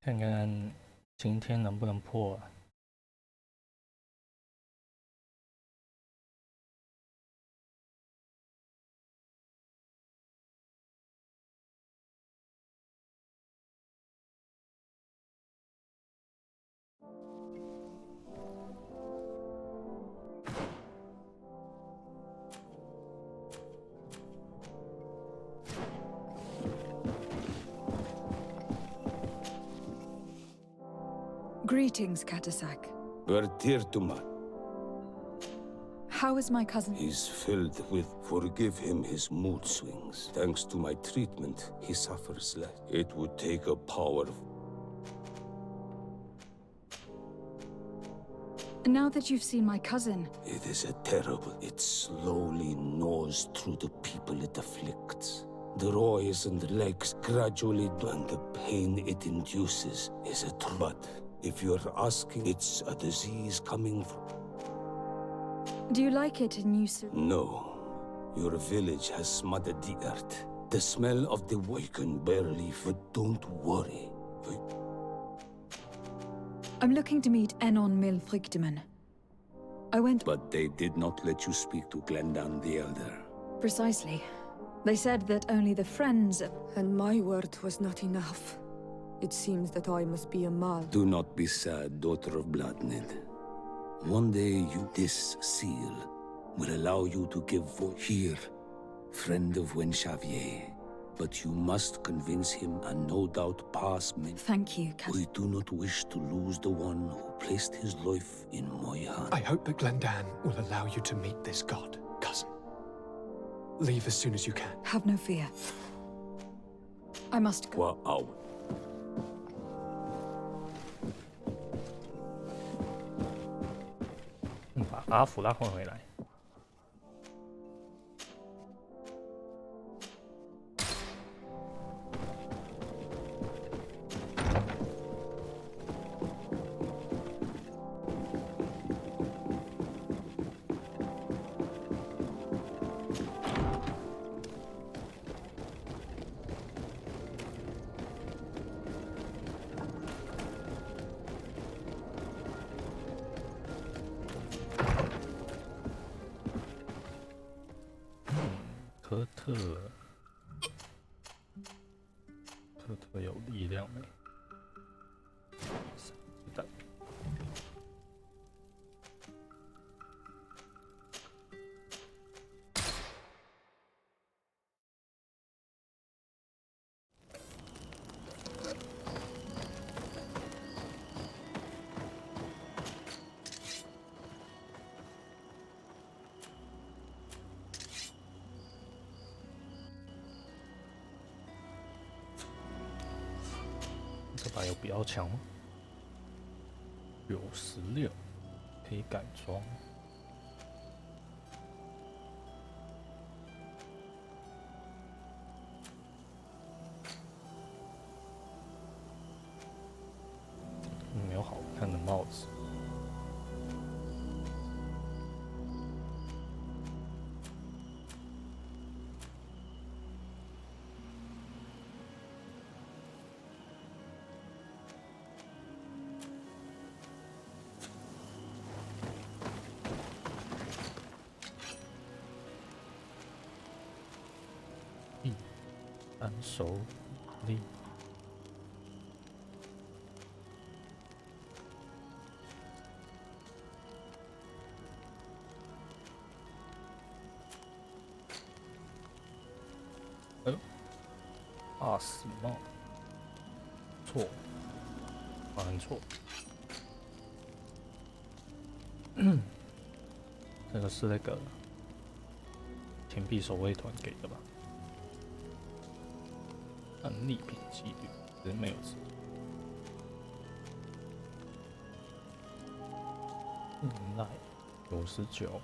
看看今天能不能破啊。Greetings, Katasak. Bertirtuma. How is my cousin? He's filled with forgive him his mood swings. Thanks to my treatment, he suffers less. It would take a power. Now that you've seen my cousin... It is a terrible... It slowly gnaws through the people it afflicts. The roys and legs gradually, and the pain it induces is a but if you're asking, it's a disease coming from... Do you like it in Yusu? No. Your village has smothered the earth. The smell of the work can bear leaf, but don't worry. I'm looking to meet Enon Mill Frichteman. I went... But they did not let you speak to Glendan the Elder. Precisely. They said that only the friends of... And my word was not enough. It seems that I must be a Mal. Do not be sad, daughter of Bloodnid. One day this seal will allow you to give voice here, friend of Wenxavier. But you must convince him and no doubt pass me. Thank you, Kat. We do not wish to lose the one who placed his life in my hand. I hope that Glendan will allow you to meet this god, cousin. Leave as soon as you can. Have no fear. I must go. Wow. 把阿弗拉换回来。科特有力量没？子弹。这把有比较强吗？96可以改装。没有好看的帽子。单手力，怕死帽，错，按错。这个是那个钱币守卫团给的吧？按逆品几率，人没有字。耐99，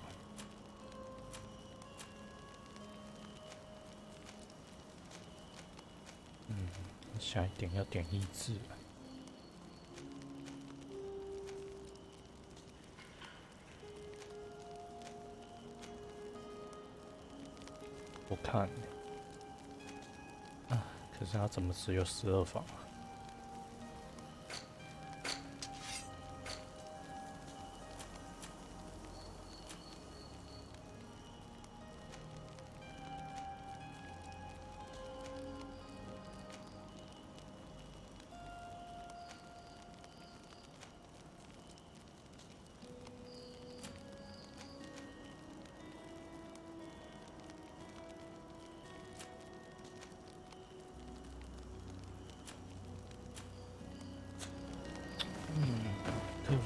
下一点要点意志了。我看。可是他怎么只有12房啊？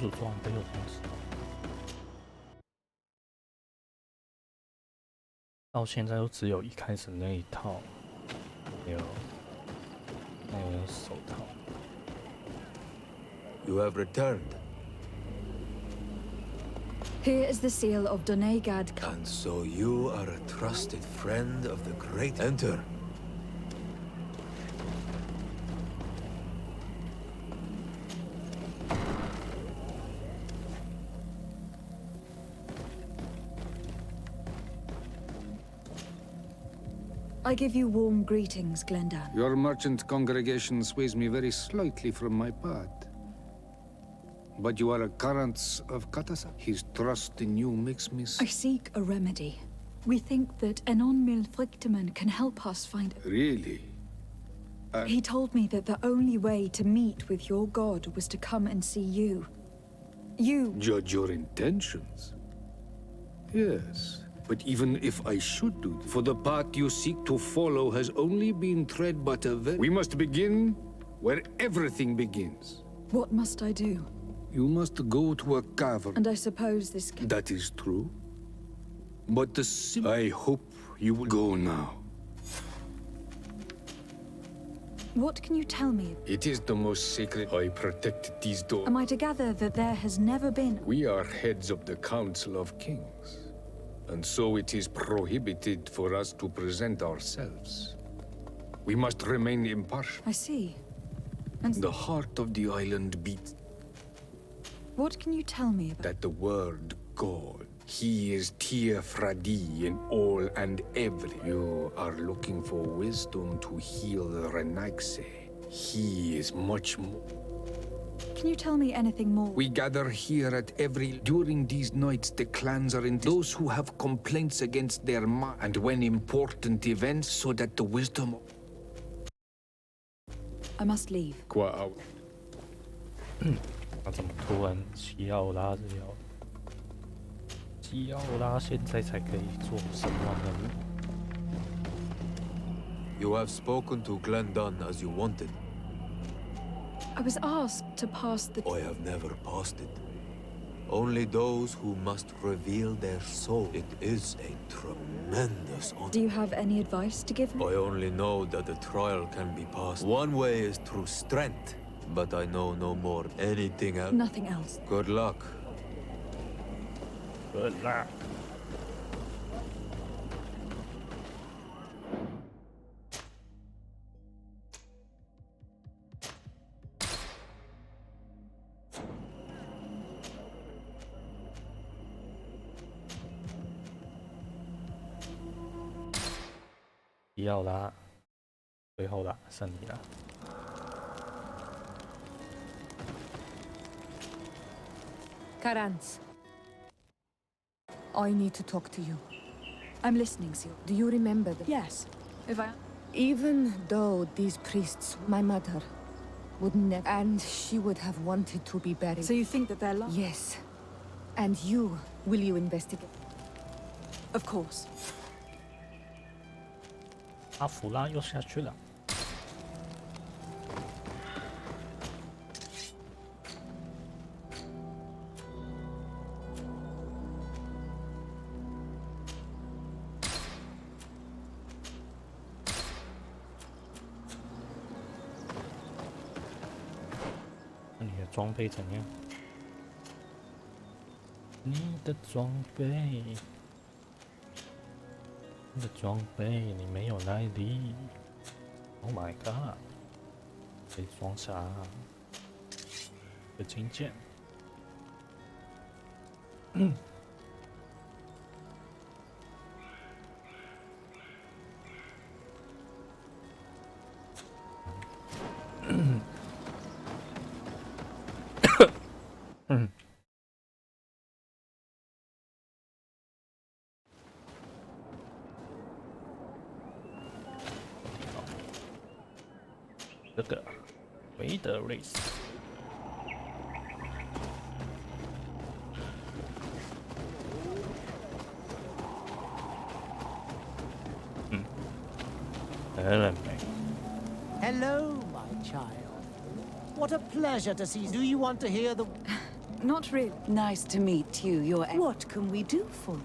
鼠装备有东西。到现在都只有一开始那一套，有那个手套。You have returned, Here is the seal of Donegad. and so you are a trusted friend of the great. Enter. I give you warm greetings, Glendan. Your merchant congregation sways me very slightly from my path. But you are a current of Katasa. His trust in you makes me I seek a remedy. We think that Enon Milfrictiman can help us find it. Really? He told me that the only way to meet with your god was to come and see you. You... Judge your intentions. Yes. But even if I should do this, for the path you seek to follow has only been tread but a very... We must begin where everything begins. What must I do? You must go to a cavern. And I suppose this... That is true. But I hope you will go now. What can you tell me? It is the most sacred. I protect these doors. Am I to gather that there has never been... We are heads of the Council of Kings. And so it is prohibited for us to present ourselves. We must remain impartial. I see. And The heart of the island beats what can you tell me about... that the word God. He is Tia Fradi in all and every. You are looking for wisdom to heal the Renaxe. He is much more. Can you tell me anything more? We gather here at every... During these nights, the clans are in... Those who have complaints against their and when important events, so that the wisdom... I must leave. 那怎么突然西奥拉这条？西奥拉现在才可以做神王任务。You have spoken to Glendan as you wanted. I was asked to pass the... I have never passed it. Only those who must reveal their soul. It is a tremendous honor. Do you have any advice to give me? I only know that the trial can be passed. One way is through strength, but I know no more. Anything else? Nothing else. Good luck. Good luck.西奥拉，最后啦，胜利啦！ Karans. I need to talk to you. I'm listening, Seal. Do you remember the... Yes. If I... Even though these priests, my mother, would never... And she would have wanted to be buried. So you think that they're lying? Yes. And you, will you investigate? Of course. 阿弗拉又下去了。那你的装备怎样？你的装备。 你的装备，你没有耐力。Oh my god！ 可以装啥？有金剑。这个维德瑞斯，很美。 Hello, my child. What a pleasure to see. Do you want to hear the... not really. Nice to meet you. What can we do for you?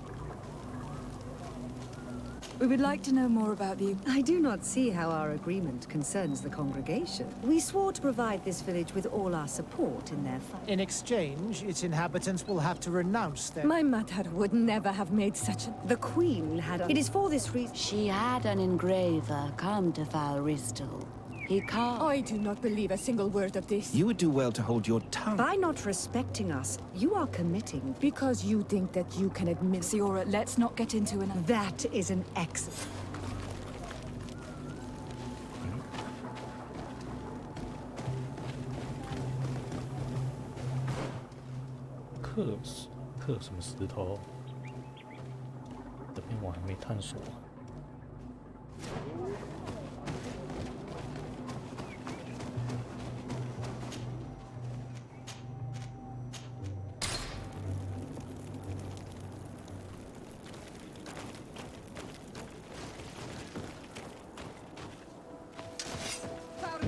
We would like to know more about you. I do not see how our agreement concerns the congregation. We swore to provide this village with all our support in their fight. In exchange, its inhabitants will have to renounce their... My mother would never have made such a... The Queen had a... It is for this reason... She had an engraver come to Valristal. He carved... I do not believe a single word of this. You would do well to hold your tongue. By not respecting us, you are committing... Because you think that you can admit... Siora, let's not get into an... That is an excellent...刻什么石头？这边我还没探索。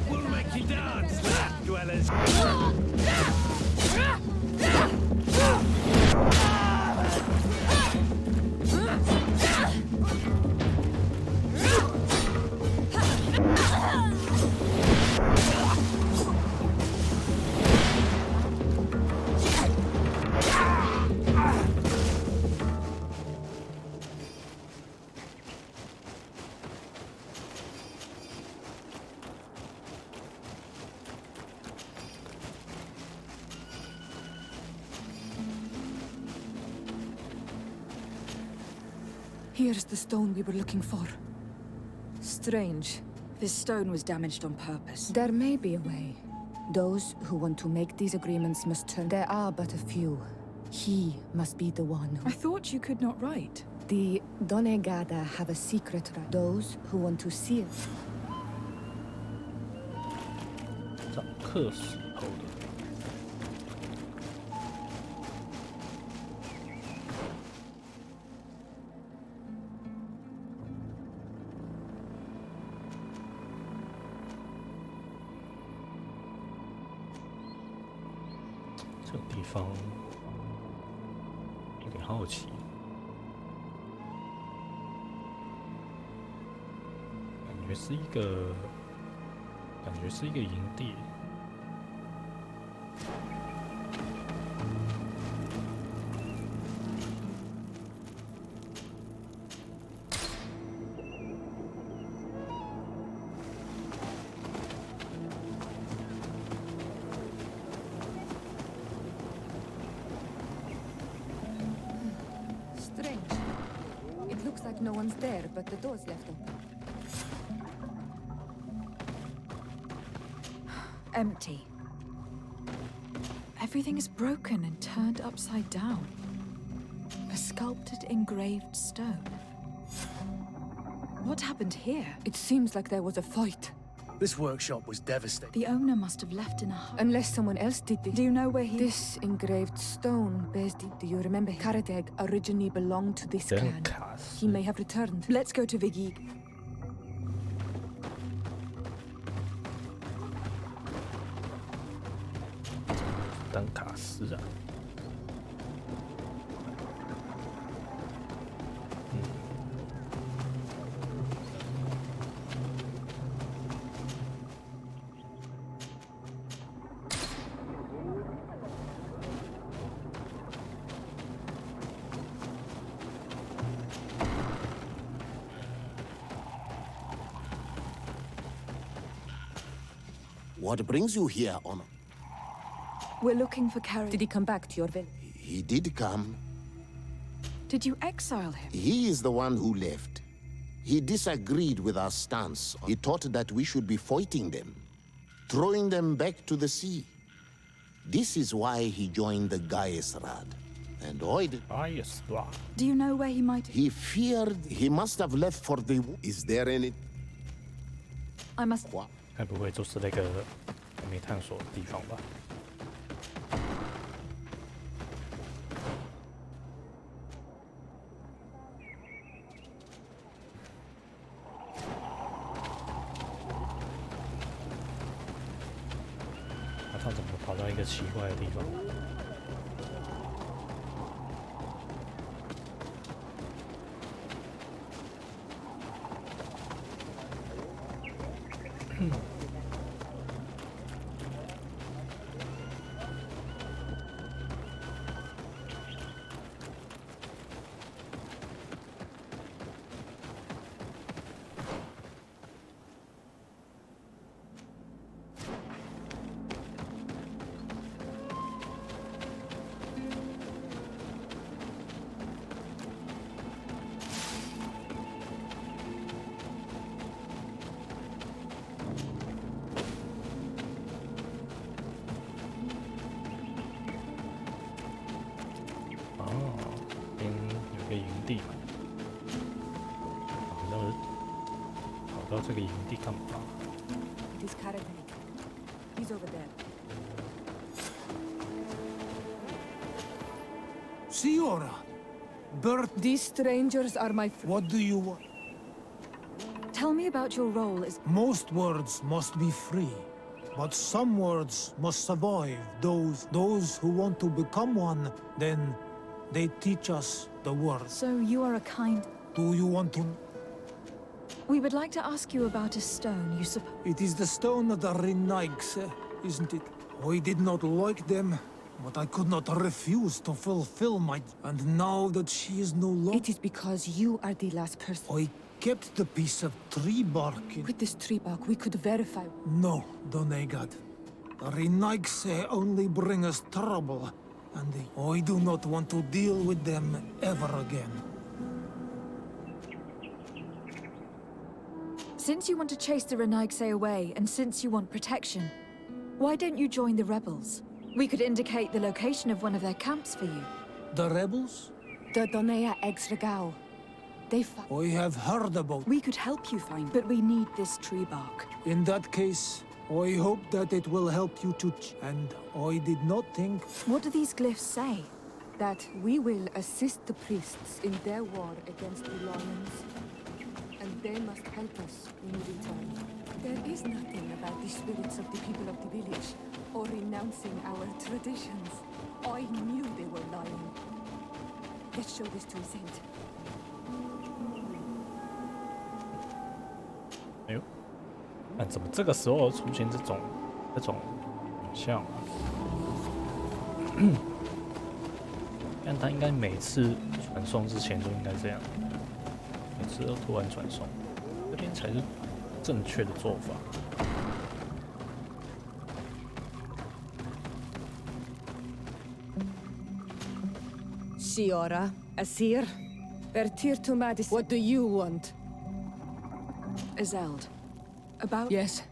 We'll make you dance, dwellers. Here's the stone we were looking for. Strange. This stone was damaged on purpose. There may be a way. Those who want to make these agreements must turn. There are but a few. He must be the one who... I thought you could not write. The Donegada have a secret right. Those who want to see it. 找刻石头的。这个地方有点好奇，感觉是一个营地。Strange. It looks like no one's there, but the door's left open. Empty. Everything is broken and turned upside down. A sculpted, engraved stone. What happened here? It seems like there was a fight. This workshop was devastated. The owner must have left in a hurry. Unless someone else did this. Do you know where he... This engraved stone bears the... Do you remember? Karadeg originally belonged to this clan. He may have returned. Let's go to Vigig. 登卡斯啊。What brings you here, Honor? We're looking for Carrie. Did he come back to your village? He did come. Did you exile him? He is the one who left. He disagreed with our stance. He thought that we should be fighting them, throwing them back to the sea. This is why he joined the Gaesrad. And I did. Do you know where he might... He feared he must have left for the... Is there any... I must... 该不会就是那个还没探索的地方吧？他怎么跑到一个奇怪的地方？跑到这个营地干嘛？ It is Karate. He's over there. Siora, Bert. These strangers are my friends. What do you want? Tell me about your role as... Most words must be free, but some words must survive. Those who want to become one, then they teach us the words. So you are a kind... Do you want to... We would like to ask you about a stone you suppose... It is the stone of the Renaigse, isn't it? I did not like them, but I could not refuse to fulfill my... And now that she is no longer... It is because you are the last person. I kept the piece of tree bark in... With this tree bark, we could verify... No, Donegad. The Renaigse only bring us trouble, and I do not want to deal with them ever again. Since you want to chase the Renaigse away, and since you want protection, why don't you join the rebels? We could indicate the location of one of their camps for you. The rebels? The Donea Exregao. They I have heard about... We could help you find, but we need this tree bark. In that case, I hope that it will help you to... And I did not think... What do these glyphs say? That we will assist the priests in their war against the lions. And they must help us in return. There is nothing about the spirits of the people of the village, or renouncing our traditions. I knew they were lying. Let's show this to a saint. 哎呦，那怎么这个时候出现这种影像啊？但他应该每次传送之前都应该这样。 每次都突然传送，这边才是正确的做法。Siora, Asir, Bertir to Madison. What do you want? Azeld. About... Yes.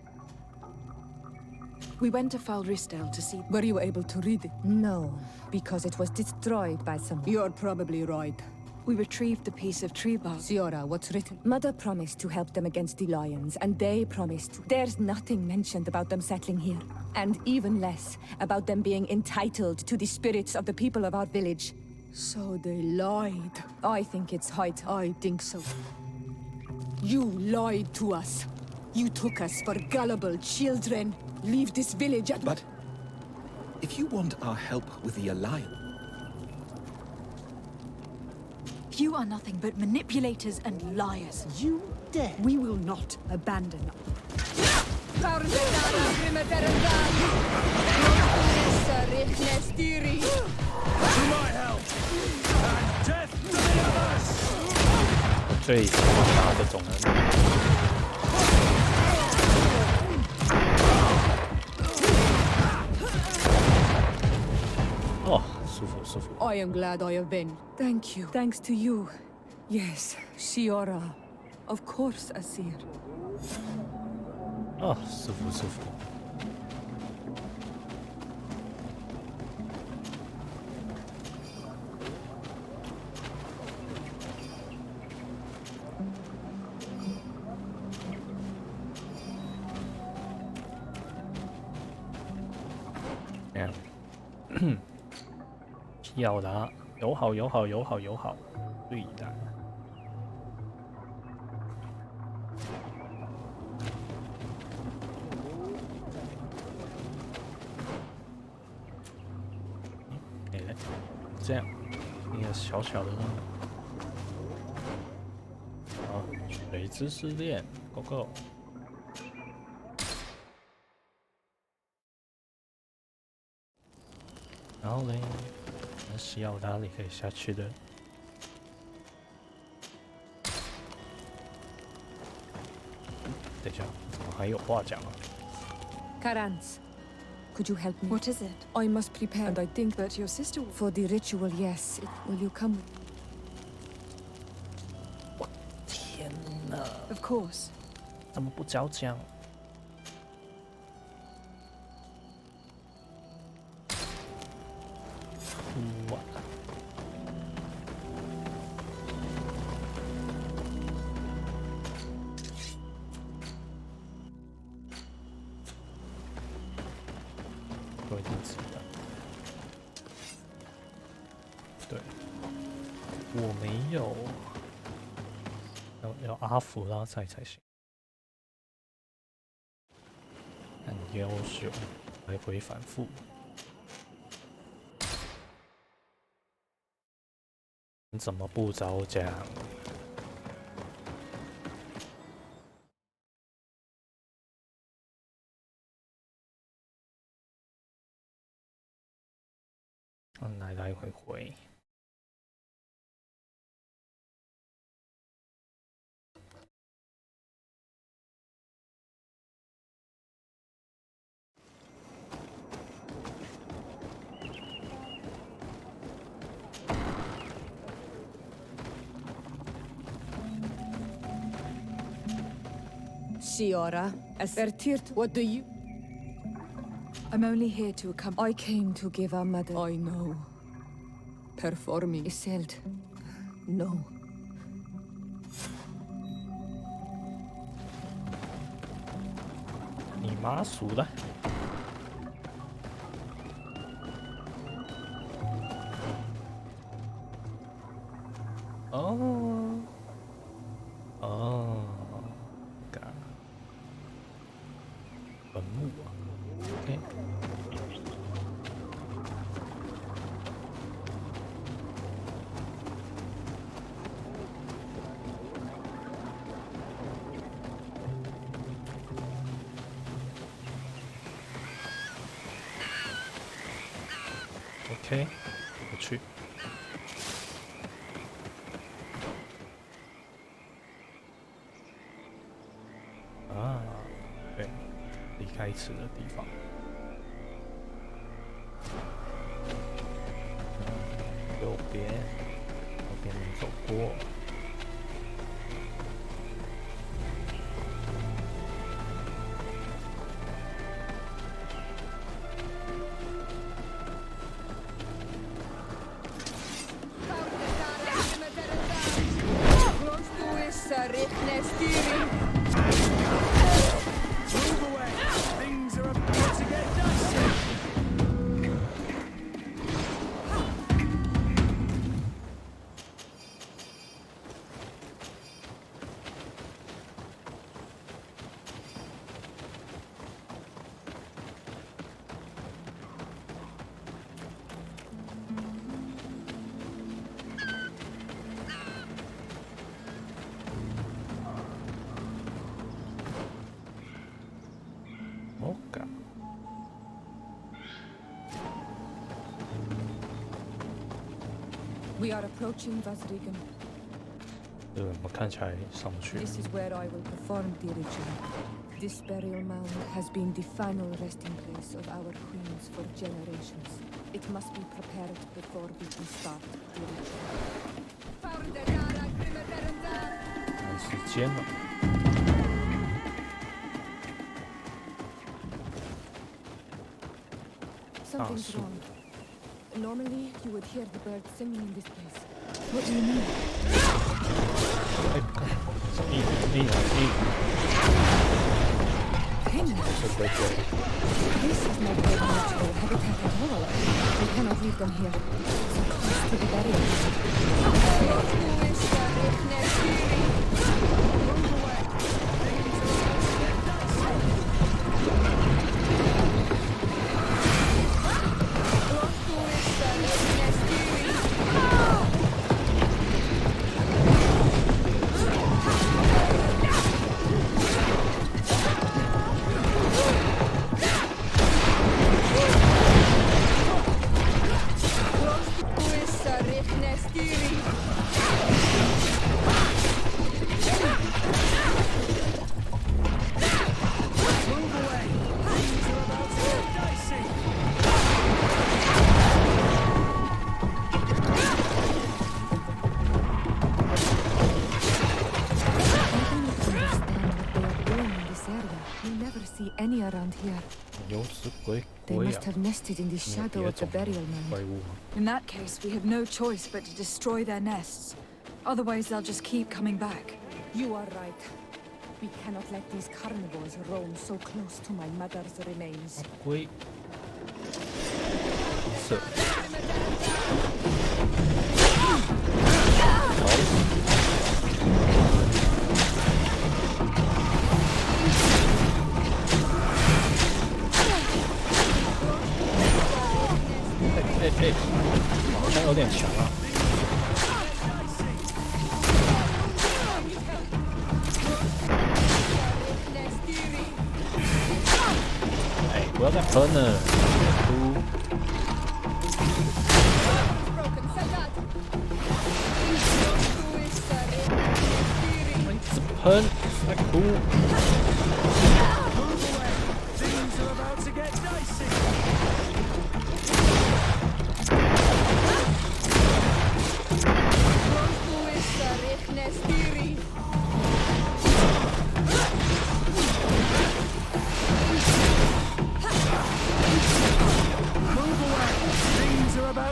We went to Falristel to see... Were you able to read it? No, because it was destroyed by someone. You're probably right. We retrieved the piece of tree bark. Siora, what's written? Mother promised to help them against the lions, and they promised to. There's nothing mentioned about them settling here. And even less about them being entitled to the spirits of the people of our village. So they lied. I think it's high time. I think so. You lied to us. You took us for gullible children. Leave this village at... But if you want our help with the Alliance... You are nothing but manipulators and liars. You dare? We will not abandon. To my help! And death to the others! 最喜欢打这种人。哦，舒服舒服。 I am glad I have been. Thank you. Thanks to you. Yes, Siora. Of course, Asir. 哦，舒服舒服。要的啊，友好友好友好友好，对的。哎，这样，一个小小的，好，水之试炼 ，Go Go。然后嘞，那是要哪里可以下去的？等一下，怎么还有话讲啊 Karans, could you help me? What is it? I must prepare, and I think But your sister... for the ritual, yes. Will you come? 天哪， Of course. 怎么不早讲？哇！我一定知道。对，我没有，要阿弗拉在才行。很优秀，来回反复。你怎么不早讲？来来回回。Shiora, Asertirt, what do you... I'm only here to accompany... I came to give our mother... I know. Performing is said. No. 你妈属了。哦，哦，嘎，坟墓啊 ，OK。OK， 我去。啊，对，离开池的地方。右边，右边能走过。We are approaching Vazrigan. 我看起来上不去。 This is where I will perform the ritual. This burial mound has been the final resting place of our queens for generations. It must be prepared before we can start the ritual. 没时间了。Something's wrong. Normally, you would hear the birds singing in this place. What do you mean? 哎，This is not their natural habitat at all. We cannot leave them here. So close to the Any around here. 有死鬼 They 鬼 must 啊！ have nested in the 你有 shadow 别 of the 种 burial 怪 mound. 物吗？ In that case, we have no choice but to destroy their nests. Otherwise, they'll just keep coming back. You are right. We cannot let these carnivores roam so close to my mother's remains. 鬼。是。哎，好像有点强啊！哎，不要再喷了，哭！一直喷，在哭！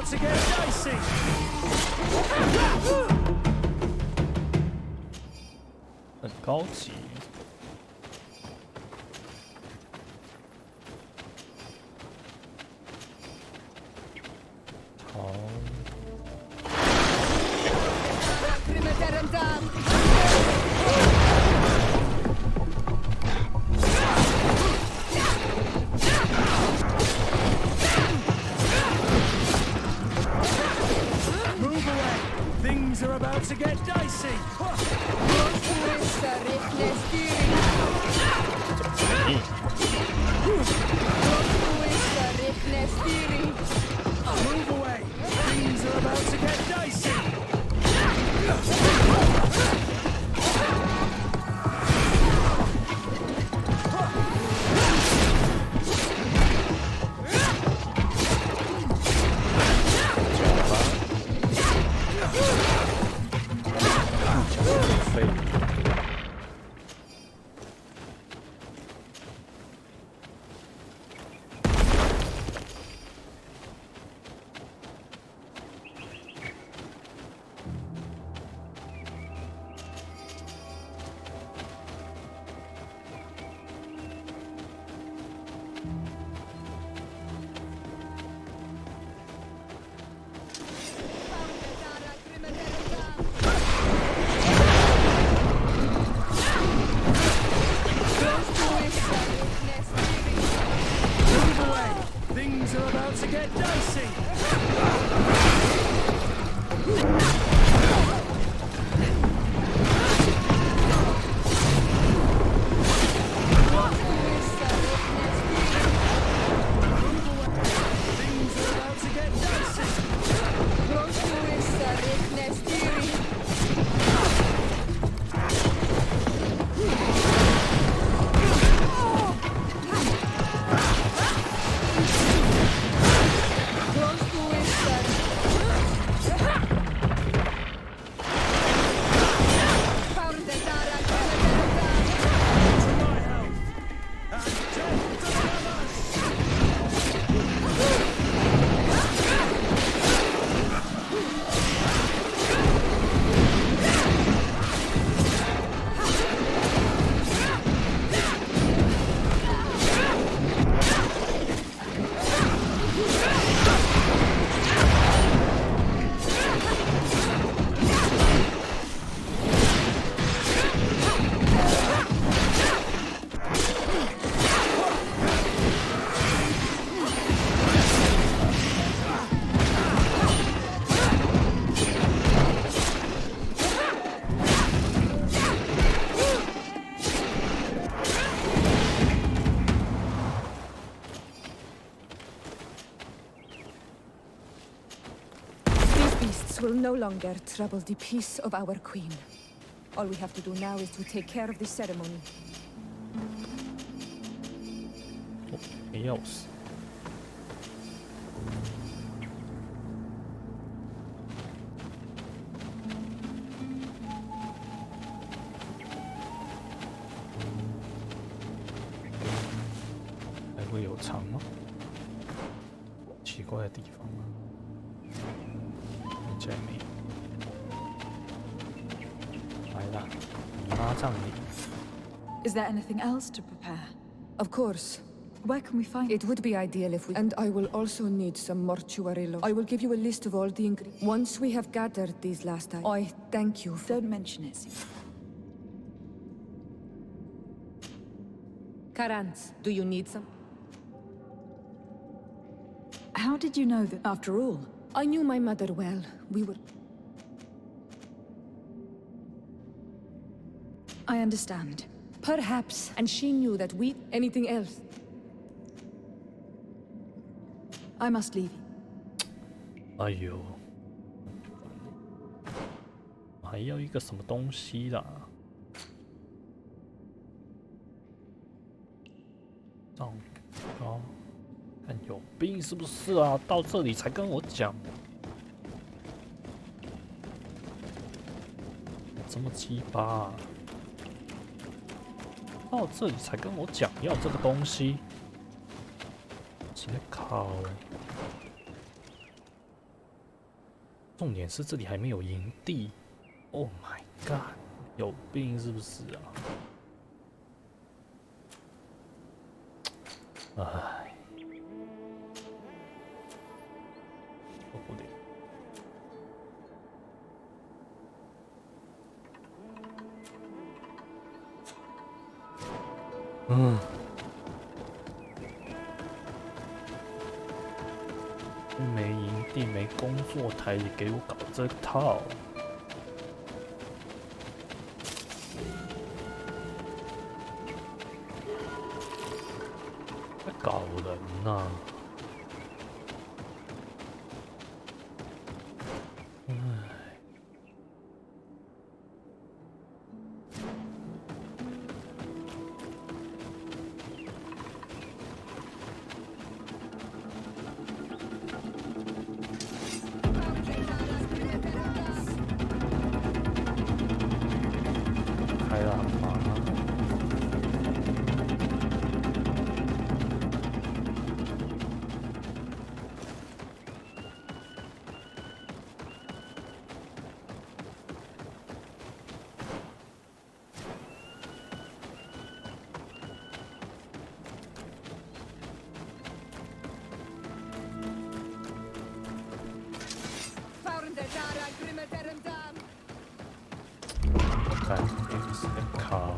To get dicey. 很高级。好。Things are about to get dicey. Move away. Things are about to get dicey. no longer trouble the peace of our queen. All we have to do now is to take care of the ceremony. 哦，没钥匙。还会有藏吗？奇怪的地方吗？看起来没有。来啦，姨妈葬礼。Is there anything else to prepare? Of course. Where can we find it? Would be ideal if we... And I will also need some mortuary I will give you a list of all the ingredients. Once we have gathered these last items, I thank you for... Don't mention it. Karans, do you need some? How did you know that, after all? I knew my mother well. We were... I understand. Perhaps, and she knew that we... Anything else? I must leave you. 哎呦，还要一个什么东西啦？糟糕，看有病是不是啊？到这里才跟我讲，这么鸡巴、啊，到这里才跟我讲要这个东西，直接靠！重点是这里还没有营地 ，Oh my god， 有病是不是啊？唉，受不了。没营地，没工作台，也给我搞这套。在搞人呐、开了很忙啊。看，是个考。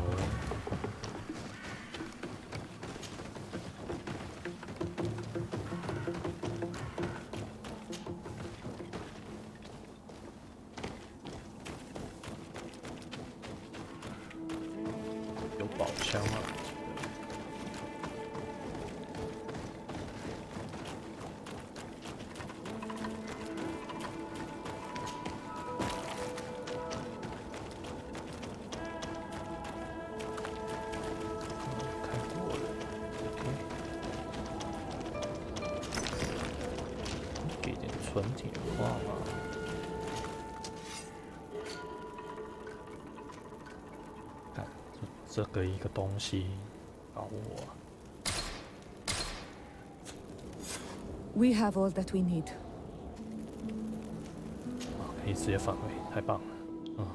有宝箱啊！纯铁化吗？看，这个一个东西，搞我。We have all that we need. 可以直接返回，太棒了！啊，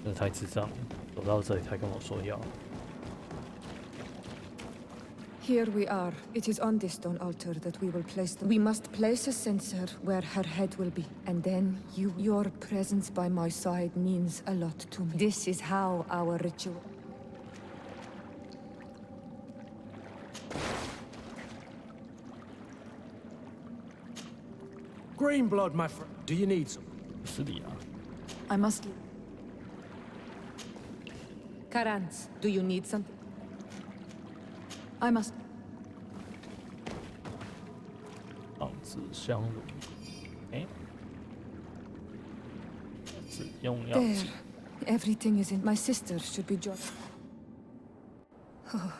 这太智障了，走到这里才跟我说要。Here we are. It is on this stone altar that we will place them. We must place a censer where her head will be. And then you. Your presence by my side means a lot to me. This is how our ritual... Green blood, my friend. Do you need some? 是的啊。I must. Karans, do you need something? I must. 放置香炉，哎，子，用药 There. 剂。 Everything is in. My sister should be joined. Oh,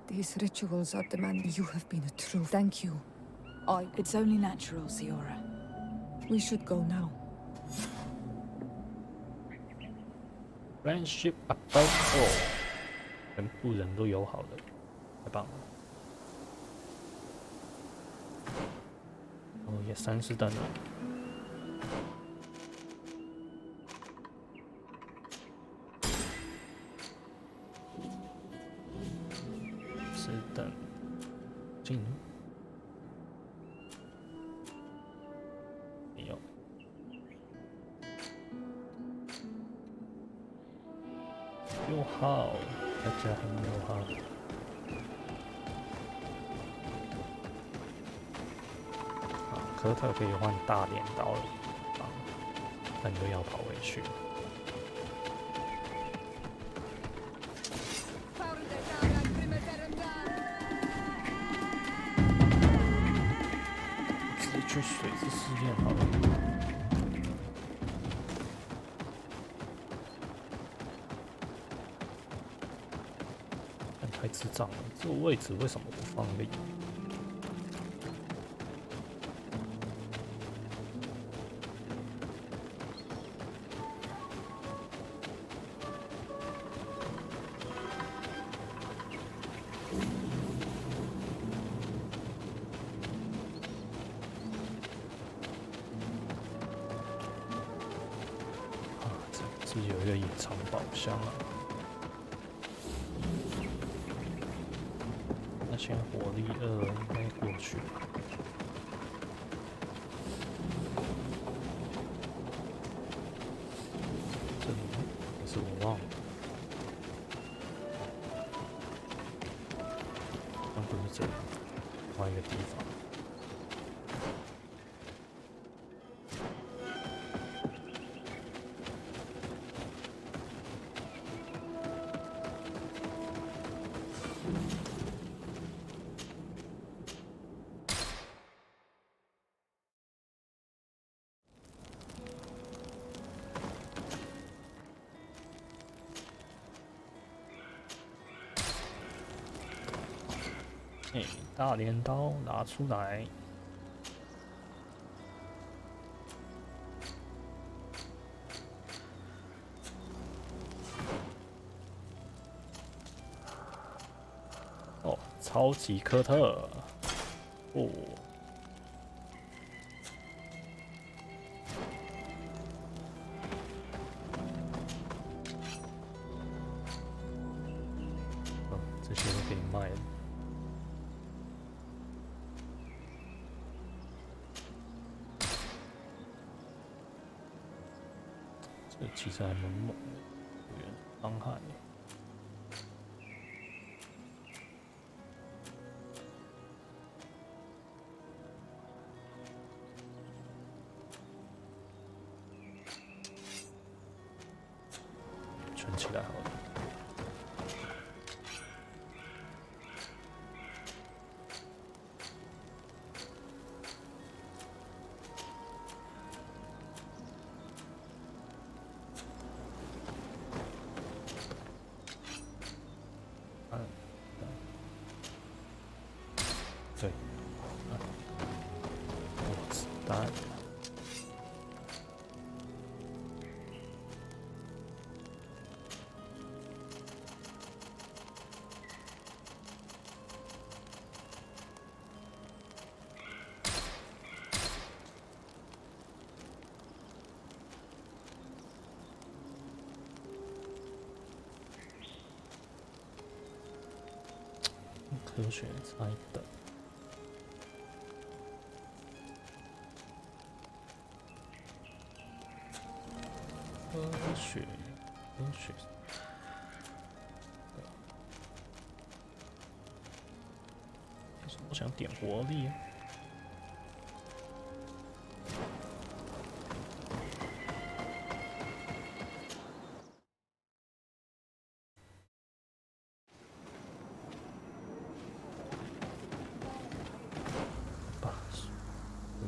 these rituals are demanding. You have been a true. Thank you. It's only natural, Siora. We should go now. Friendship above all， 全部人都友好的，太棒了。哦，也30灯了。是等进入。 友好，大家很友好。科特可以换大镰刀了，但又要跑回去。直接去水之试验好了。 太智障了！这个位置为什么不放力？啊，这有一个隐藏宝箱啊！ 先火力2应该过去。这里可是我忘了，那不是这里，换一个地方。大镰刀拿出来。哦，超级科特。哦。这些都可以卖了。 这其实还蛮猛的，有点伤害。存起来好了。对，子弹。科学猜的。 科学，我想点活力啊。吧，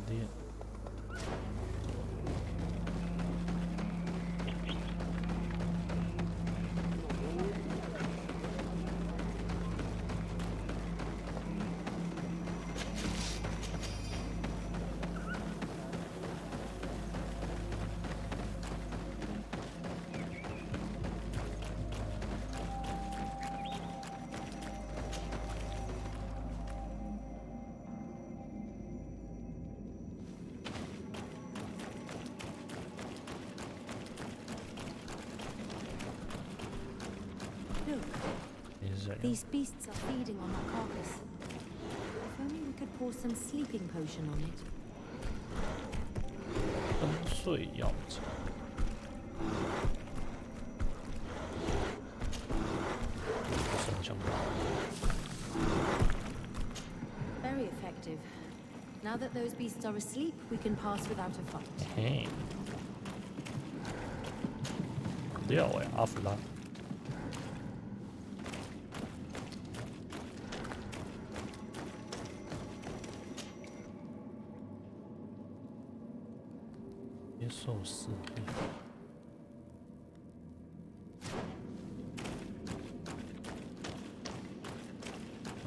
练。怎样？ These beasts are feeding on our carcass. If only we could pour some sleeping potion on it. 昏睡药剂。什么想法？ Very effective. Now that those beasts are asleep, we can pass without a fight. 嘿，料哎，阿弗拉。接受试炼。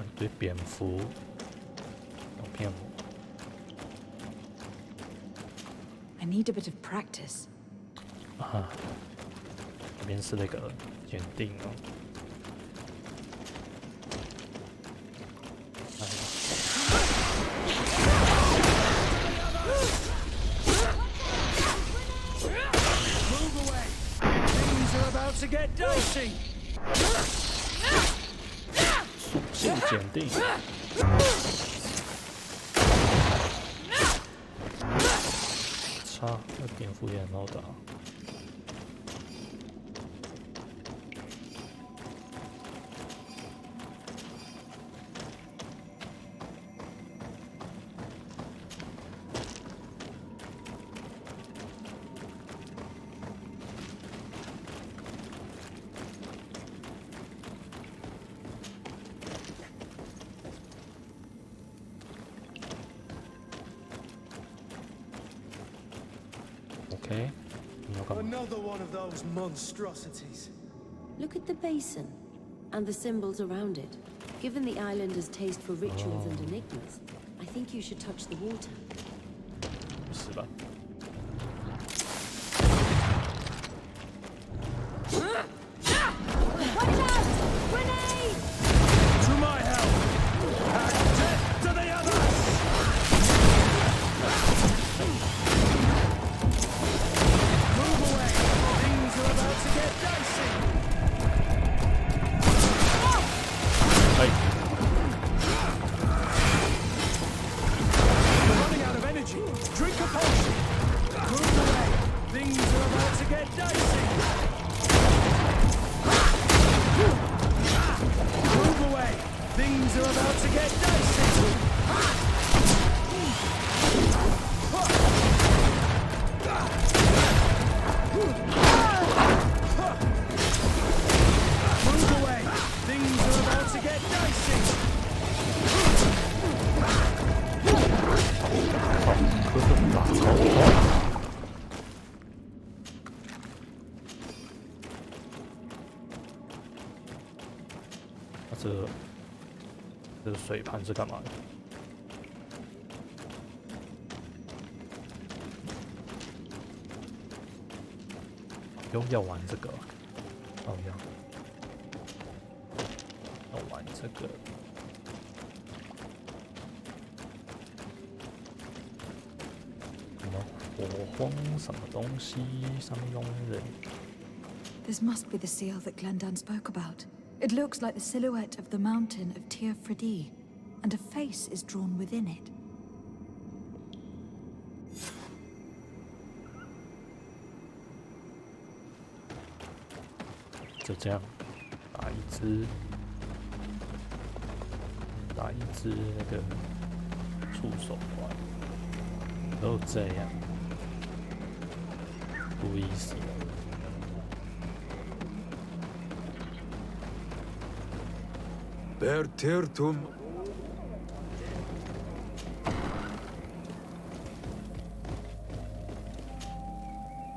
一堆蝙蝠，要骗我。 I need a bit of practice. 啊，这边是那个检定哦。Move away! Things are about to get dicey! 属性检定。 那蝙蝠也很好打。OK， 你要干嘛？ Another one of those monstrosities. Look at the basin and the symbols around it. Given the islanders' taste for rituals and enigmas, I think you should touch the water. 是吧？ To my help! And death to the others! Move away! Things are about to get dicey! Hey. You're running out of energy. Drink a potion. Move away! Things are about to get dicey! Move away! Things are about to get dicey! Move away! Things are about to get dicey! 可是打好。那这个水盘是干嘛的？要玩这个，哦要玩这个。什么火荒什么东西？上面用人。 This must be the seal that Glendan spoke about. It looks like the silhouette of the mountain of Tir Fredi, and a face is drawn within it. 就这样，打一只那个触手怪，都这样，不 easy。 Pertirtum.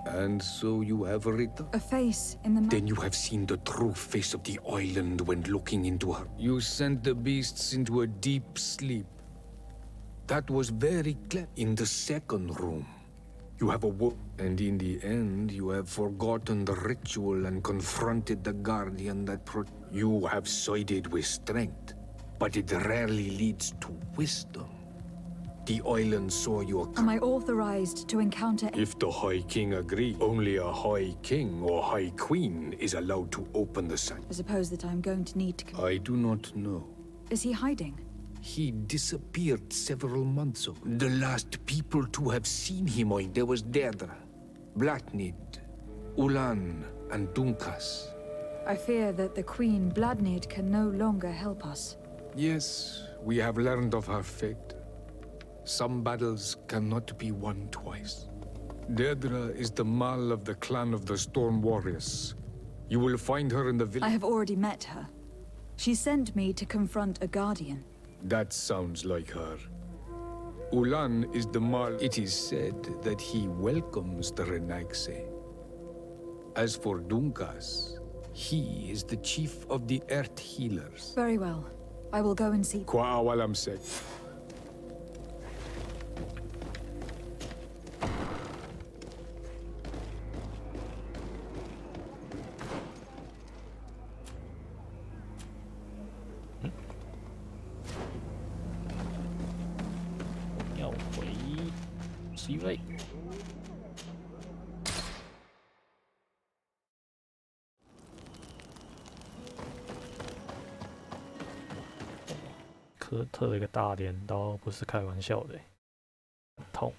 And so you have returned? A face in the mountain. Then you have seen the true face of the island when looking into her. You sent the beasts into a deep sleep. That was very clever. In the second room, you have awoke, and in the end, you have forgotten the ritual and confronted the guardian that You have sided with strength, but it rarely leads to wisdom. The island saw your... Am I authorized to encounter... If the High King agrees, only a High King or High Queen is allowed to open the sanctuary. I suppose that I'm going to need to... I do not know. Is he hiding? He disappeared several months ago. The last people to have seen him, there was Deirdre, Blatnid, Ulan, and Dunkas. I fear that the Queen Bladnid can no longer help us. Yes, we have learned of her fate. Some battles cannot be won twice. Deirdre is the Mal of the clan of the Storm Warriors. You will find her in the village. I have already met her. She sent me to confront a guardian. That sounds like her. Ulan is the Mal. It is said that he welcomes the Renaigse. As for Dunkas, he is the chief of the Earth Healers. Very well. I will go and see. Kwa awalam sek. C位。科特的一个大镰刀不是开玩笑的，很痛。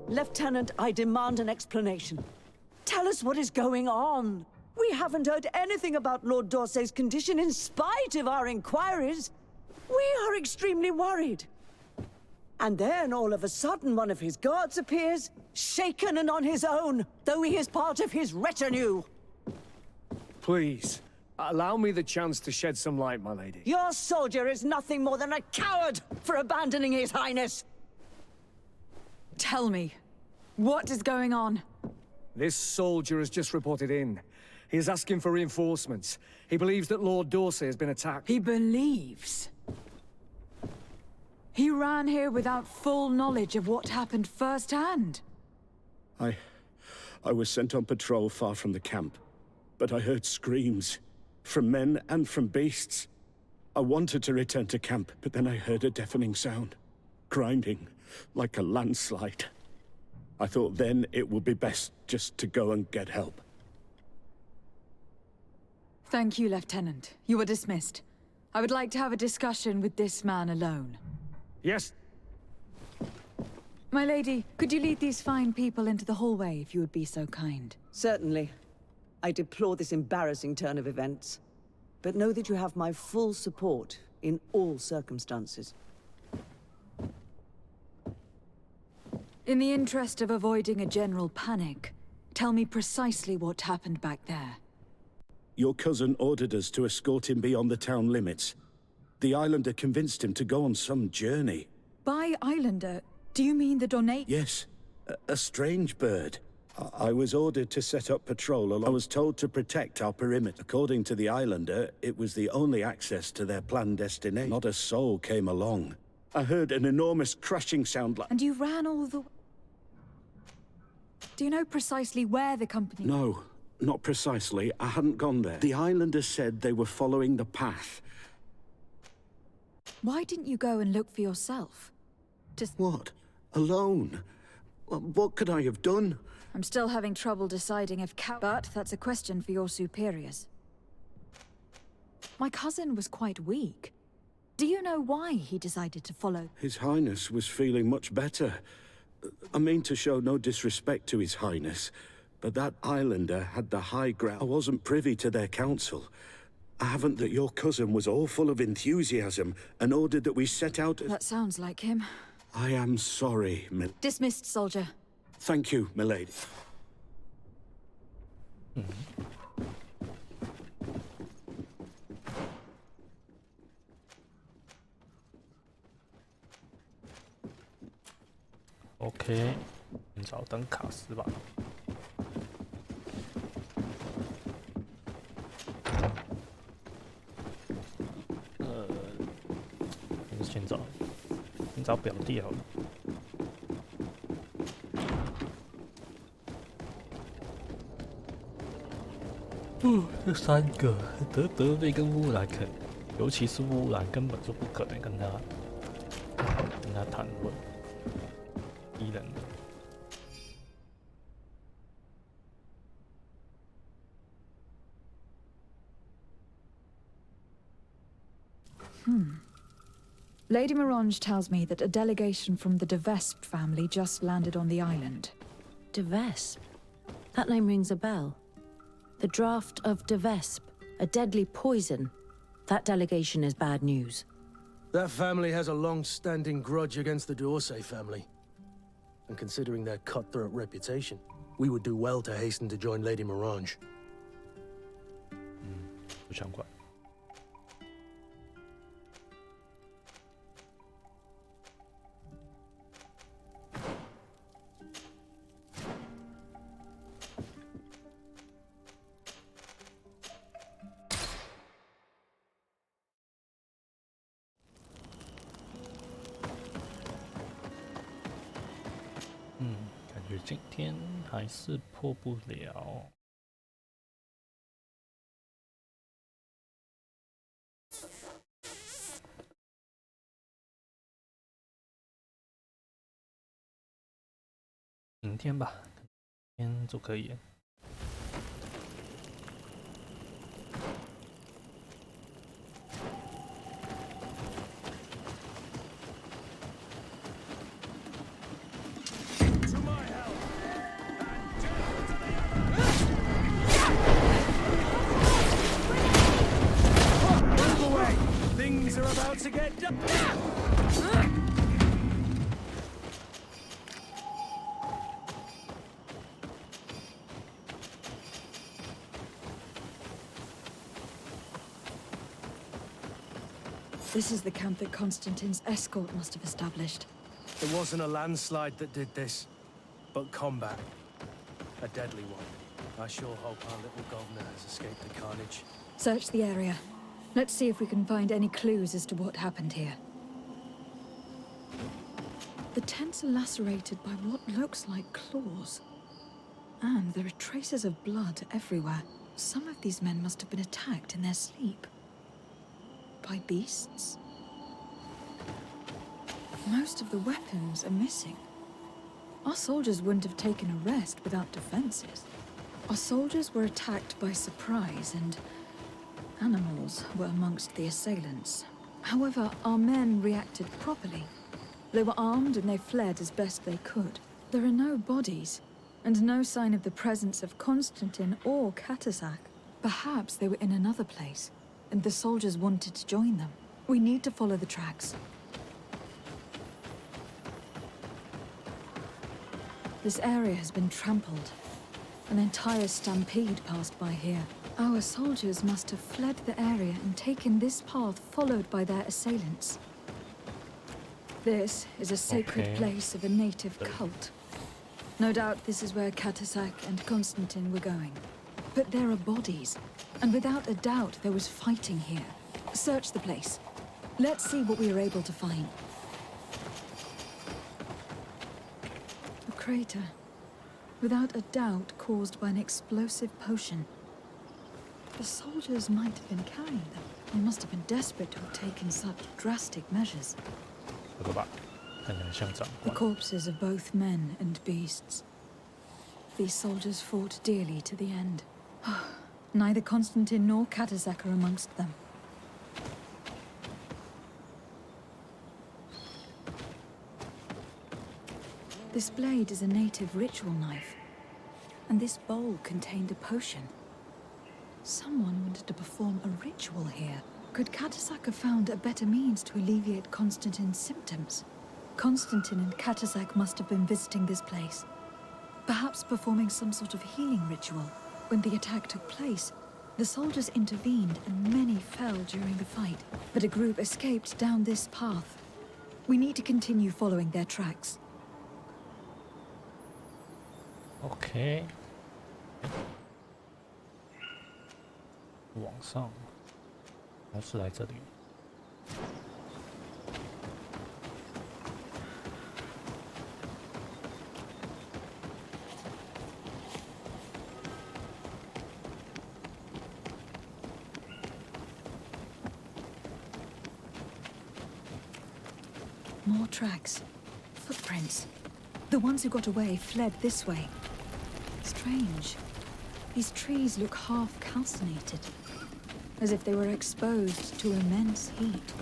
Lieutenant, I demand an explanation. Tell us what is going on. We haven't heard anything about Lord D'Orsay's condition in spite of our inquiries. We are extremely worried. And then, all of a sudden, one of his guards appears, shaken and on his own, though he is part of his retinue. Please, allow me the chance to shed some light, my lady. Your soldier is nothing more than a coward for abandoning his highness. Tell me, what is going on? This soldier has just reported in. He is asking for reinforcements. He believes that Lord D'Orsay has been attacked. He believes? He ran here without full knowledge of what happened firsthand. I was sent on patrol far from the camp, but I heard screams, from men and from beasts. I wanted to return to camp, but then I heard a deafening sound, grinding, like a landslide. I thought then it would be best just to go and get help. Thank you, Lieutenant. You are dismissed. I would like to have a discussion with this man alone. Yes. My lady, could you lead these fine people into the hallway if you would be so kind? Certainly. I deplore this embarrassing turn of events. But know that you have my full support in all circumstances. In the interest of avoiding a general panic, tell me precisely what happened back there. Your cousin ordered us to escort him beyond the town limits. The Islander convinced him to go on some journey. By Islander, do you mean the Donate? Yes, a strange bird. I was ordered to set up patrol. I was told to protect our perimeter. According to the Islander, it was the only access to their planned destination. Not a soul came along. I heard an enormous crashing sound like... And you ran all the... Do you know precisely where the company... No, not precisely. I hadn't gone there. The Islanders said they were following the path. Why didn't you go and look for yourself? Just... What? Alone? What could I have done? I'm still having trouble deciding if but that's a question for your superiors. My cousin was quite weak. Do you know why he decided to follow? His Highness was feeling much better. I mean to show no disrespect to His Highness, but that Islander had the high ground. I wasn't privy to their counsel. I haven't that your cousin was all full of enthusiasm and ordered that we set out... That sounds like him. I am sorry, Dismissed, soldier. Thank you, milady. OK， 寻找灯卡斯吧。还是寻找表弟好了。这3个德瑞跟乌兰肯，尤其是乌兰根本就不可能跟他谈论。敌人的。Lady Mirange tells me that a delegation from the de Vespe family just landed on the island. De Vespe? That name rings a bell. The draft of de Vespe, a deadly poison. That delegation is bad news. That family has a long-standing grudge against the d'Orsay family. And considering their cutthroat reputation, we would do well to hasten to join Lady Mirange. 不相关。感觉今天还是破不了。明天吧，明天就可以了。Things are about to get done. This is the camp that Constantine's escort must have established. It wasn't a landslide that did this, but combat. A deadly one. I sure hope our little governor has escaped the carnage. Search the area. Let's see if we can find any clues as to what happened here. The tents are lacerated by what looks like claws. And there are traces of blood everywhere. Some of these men must have been attacked in their sleep. By beasts? Most of the weapons are missing. Our soldiers wouldn't have taken a rest without defenses. Our soldiers were attacked by surprise, and animals were amongst the assailants. However, our men reacted properly. They were armed and they fled as best they could. There are no bodies, and no sign of the presence of Constantine or Catasac. Perhaps they were in another place, and the soldiers wanted to join them. We need to follow the tracks. This area has been trampled. An entire stampede passed by here. Our soldiers must have fled the area and taken this path followed by their assailants. This is a sacred place of a native cult. No doubt this is where Catasac and Constantine were going. But there are bodies, and without a doubt there was fighting here. Search the place. Let's see what we are able to find. A crater. Without a doubt caused by an explosive potion. The soldiers might have been carrying them. They must have been desperate to have taken such drastic measures. The corpses of both men and beasts. These soldiers fought dearly to the end. Neither Constantine nor Catasac are amongst them. This blade is a native ritual knife, and this bowl contained a potion. Someone wanted to perform a ritual here. Could Katasak have found a better means to alleviate Constantine's symptoms? Constantine and Katasak must have been visiting this place, perhaps performing some sort of healing ritual. When the attack took place, the soldiers intervened and many fell during the fight, but a group escaped down this path. We need to continue following their tracks. OK， 往上，还是来这里。More tracks. Footprints. The ones who got away fled this way. Strange. These trees look half calcinated, as if they were exposed to immense heat.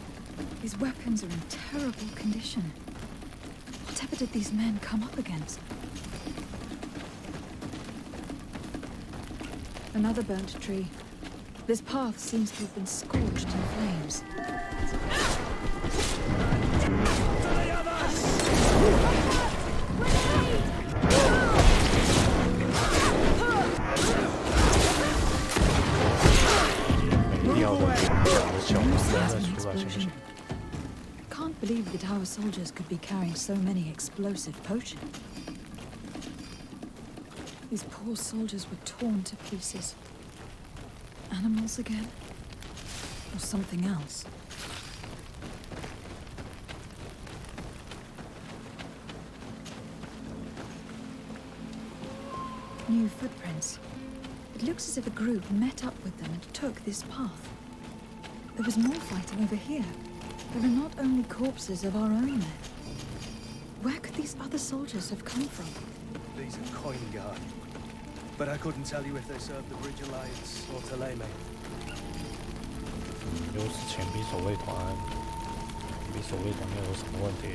These weapons are in terrible condition. Whatever did these men come up against? Another burnt tree. This path seems to have been scorched in flames. Can't believe that our soldiers could be carrying so many explosive potions. These poor soldiers were torn to pieces. Animals again? Or something else? New footprints. It looks as if a group met up with them and took this path. There was more fighting over here. There are not only corpses of our own men. Where could these other soldiers have come from? These are coin guard. But I couldn't tell you if they served the Bridge Alliance or Teleme. 又是钱币守卫团，比守卫团又有什么问题？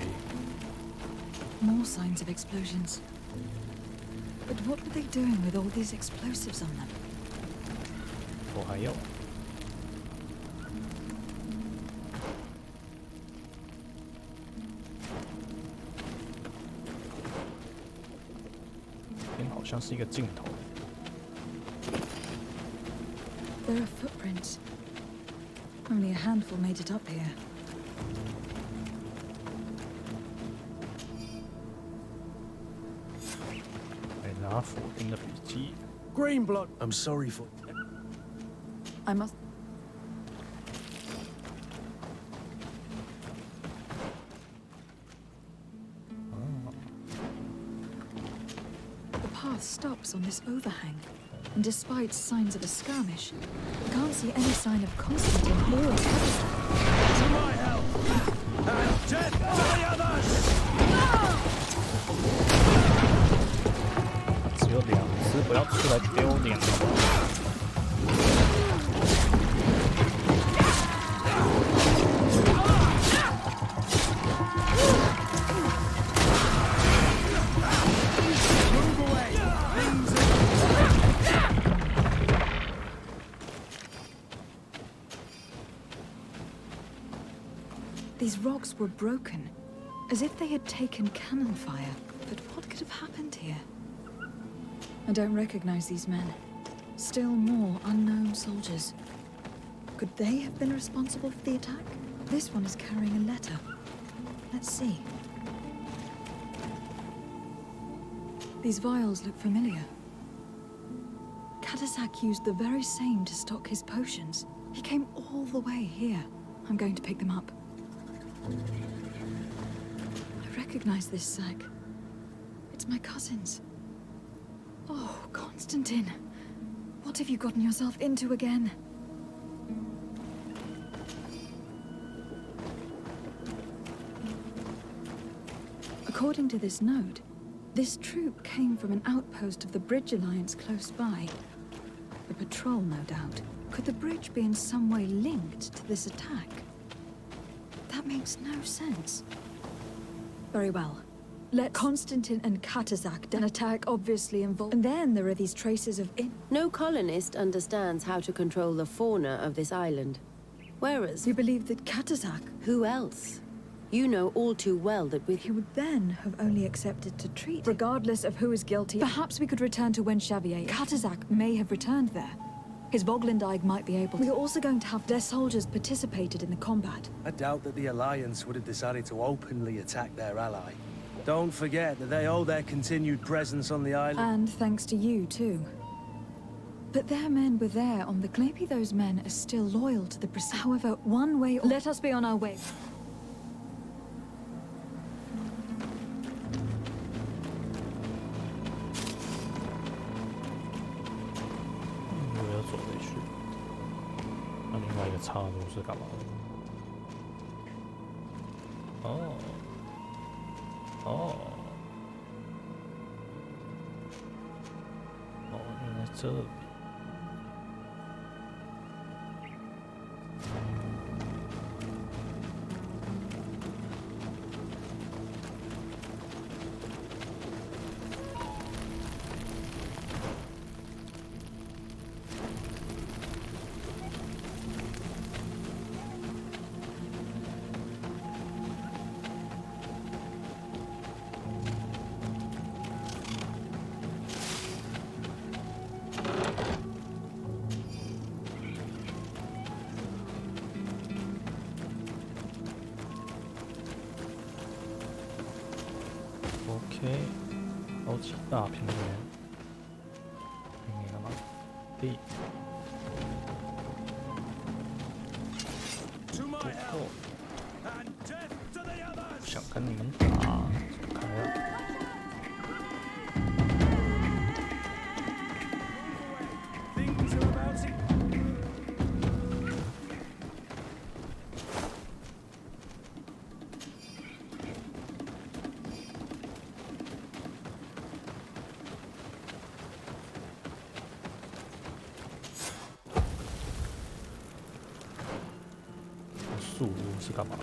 More signs of explosions. But what were they doing with all these explosives on them? 我还有。这边好像是一个镜头。 There are footprints. Only a handful made it up here. Greenblood. I'm sorry for. I must. The path stops on this overhang, and despite signs of a skirmish, we can't see any sign of Constantine or Katasak. To my help! And death to the others! 只有2只，不要出来丢脸好不好？ These rocks were broken, as if they had taken cannon fire. But what could have happened here? I don't recognize these men. Still more unknown soldiers. Could they have been responsible for the attack? This one is carrying a letter. Let's see. These vials look familiar. Katasak used the very same to stock his potions. He came all the way here. I'm going to pick them up. I recognize this sack. It's my cousin's. Oh, Constantine. What have you gotten yourself into again? According to this note, this troop came from an outpost of the Bridge Alliance close by. A patrol, no doubt. Could the bridge be in some way linked to this attack? That makes no sense. Very well. Let Constantine and Katazak an attack obviously involved. And then there are these traces of No colonist understands how to control the fauna of this island. Whereas... You believe that Katazak... Who else? You know all too well that He would then have only accepted to treat. Regardless of who is guilty, perhaps we could return to Wenchavier. Katazak may have returned there. His Voglendijk might be able. We are also going to have their soldiers participated in the combat. I doubt that the Alliance would have decided to openly attack their ally. Don't forget that they owe their continued presence on the island. And thanks to you, too. But their men were there on the... Maybe those men are still loyal to the Precede. However, one way or... Let us be on our way. OK，高级大平原，平原干嘛？地。不想跟你们打，走开了。树屋是干嘛？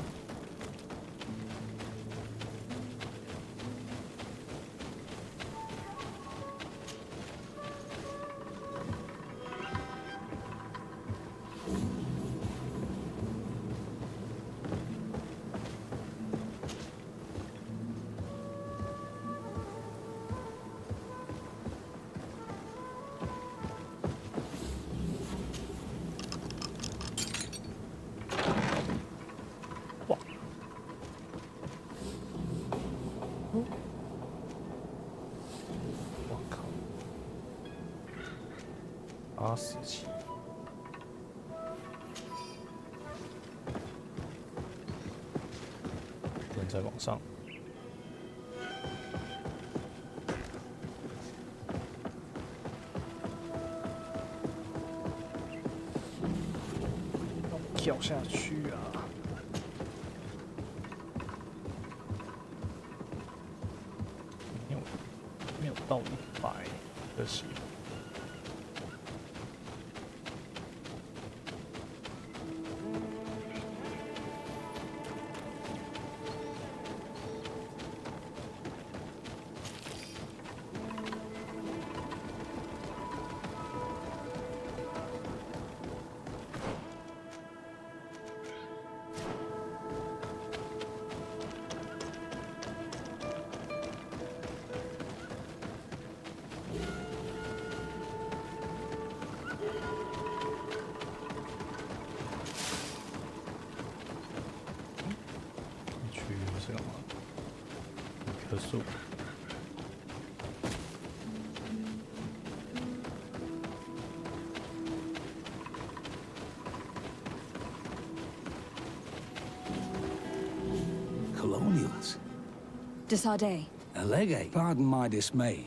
阿死器，人在往上。跳下去啊！没有到100，可惜。是干嘛？一棵树。Colonials. Desarde. A legate. Pardon my dismay,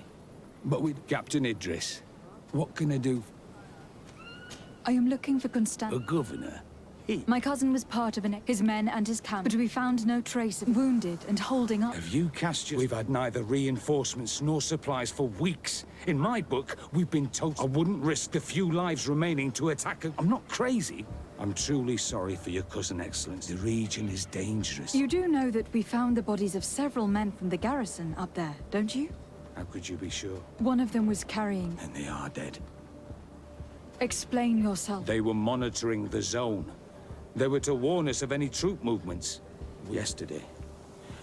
but with Captain Idris, what can I do? I am looking for Constant. A governor. My cousin was part of his men and his camp, but we found no trace of wounded and holding up. Have you cast your... We've had neither reinforcements nor supplies for weeks. In my book, we've been told I wouldn't risk the few lives remaining to attack a... I'm not crazy. I'm truly sorry for your cousin, Excellence. The region is dangerous. You do know that we found the bodies of several men from the garrison up there, don't you? How could you be sure? One of them was carrying... And they are dead. Explain yourself. They were monitoring the zone. They were to warn us of any troop movements. Yesterday,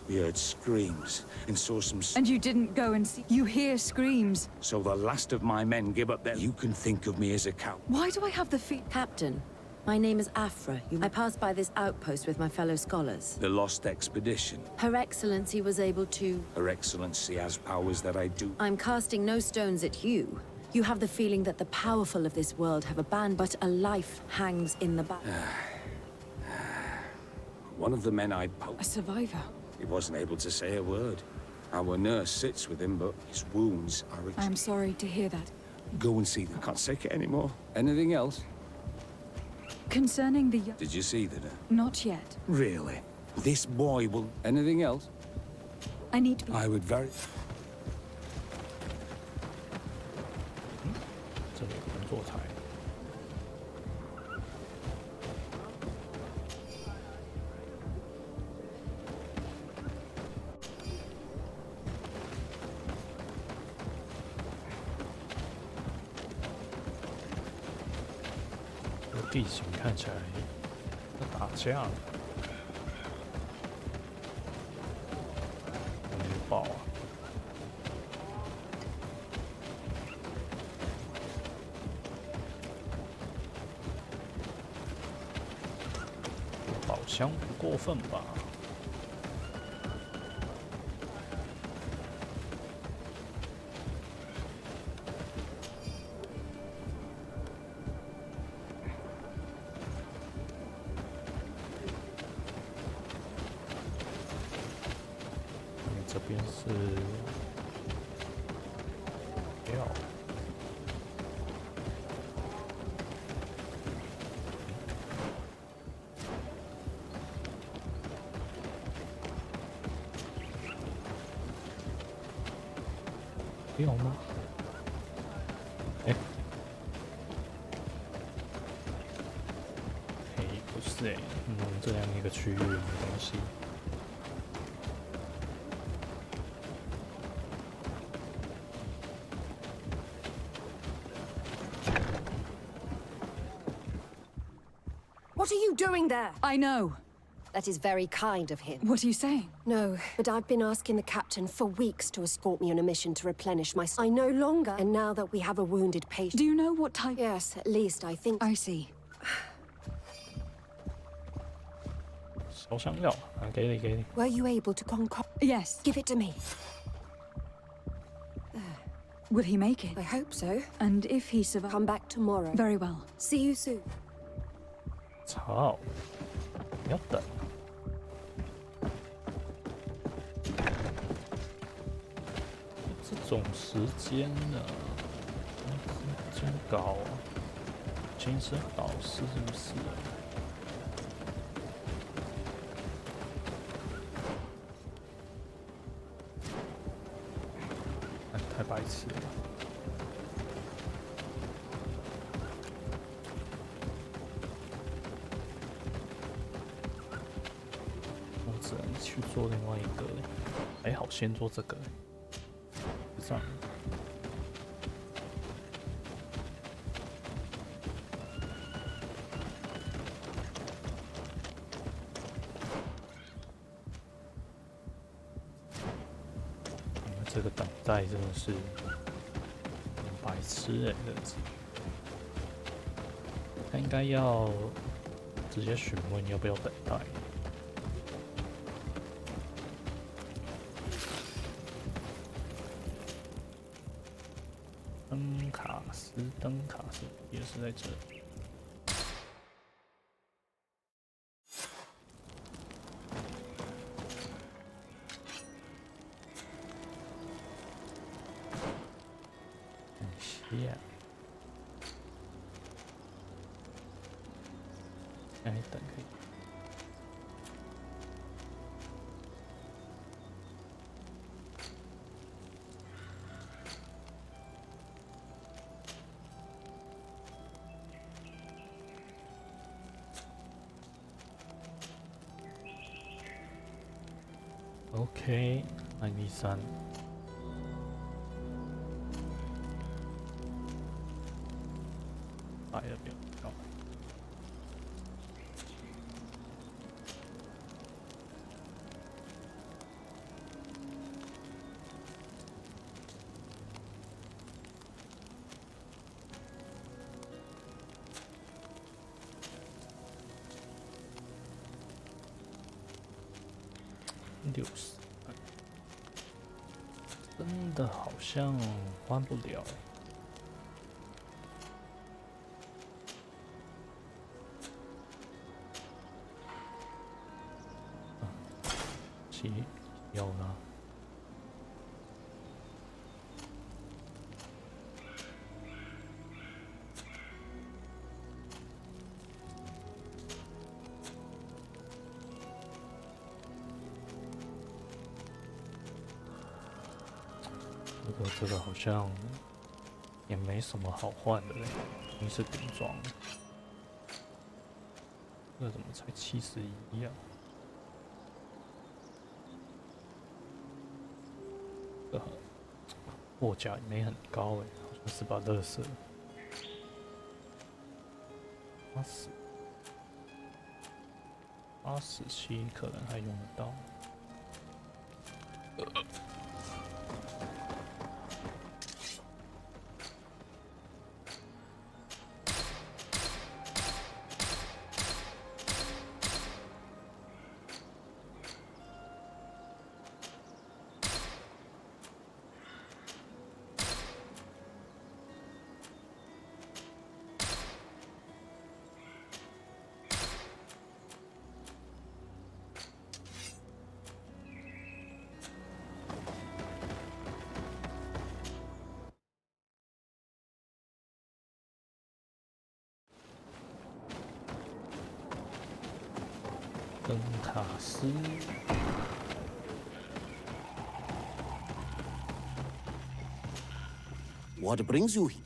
we heard screams and saw some... And you didn't go and see... You hear screams. So the last of my men give up their... You can think of me as a coward. Why do I have the feel... Captain, my name is Afra. I passed by this outpost with my fellow scholars. The Lost Expedition. Her Excellency was able to... Her Excellency has powers that I do. I'm casting no stones at you. You have the feeling that the powerful of this world have abandoned, but a life hangs in the balance. One of the men I poked... A survivor? He wasn't able to say a word. Our nurse sits with him, but his wounds are... I'm sorry to hear that. Go and see them. I can't take it anymore. Anything else? Concerning the... Did you see that? Not yet. Really? This boy will... Anything else? I need to be... I would very... 这里有人做菜。这个地形看起来要打架了，没爆啊！宝箱不过分吧？这边是药。药吗？哎，嘿，不是哎，这样一个区域没东西。What are you doing there? I know. That is very kind of him. What are you saying? No, but I've been asking the captain for weeks to escort me on a mission to replenish my... I no longer, and now that we have a wounded patient... Do you know what type... Yes, at least I think... I see. 烧香料啊，给你给你。 Were you able to concoct... Yes. Give it to me. Will he make it? I hope so. And if he survives... Come back tomorrow. Very well. See you soon. 操！要等。这种时间呢？真高啊！精神导师是不是？哎，太白痴了。我只能去做另外一个嘞。还好先做这个嘞。这样。这个等待真的是很白痴哎，这次他应该要直接询问要不要等待。灯卡是也是在这里。Yeah. 哎，等可以。OK， 93。白的比较高。60，真的好像换不了欸。有了。这个好像也没什么好换的嘞，已经是顶装了。这怎么才71呀？货价也没很高哎，好像是把垃圾87可能还用得到。灯塔斯。What brings you here?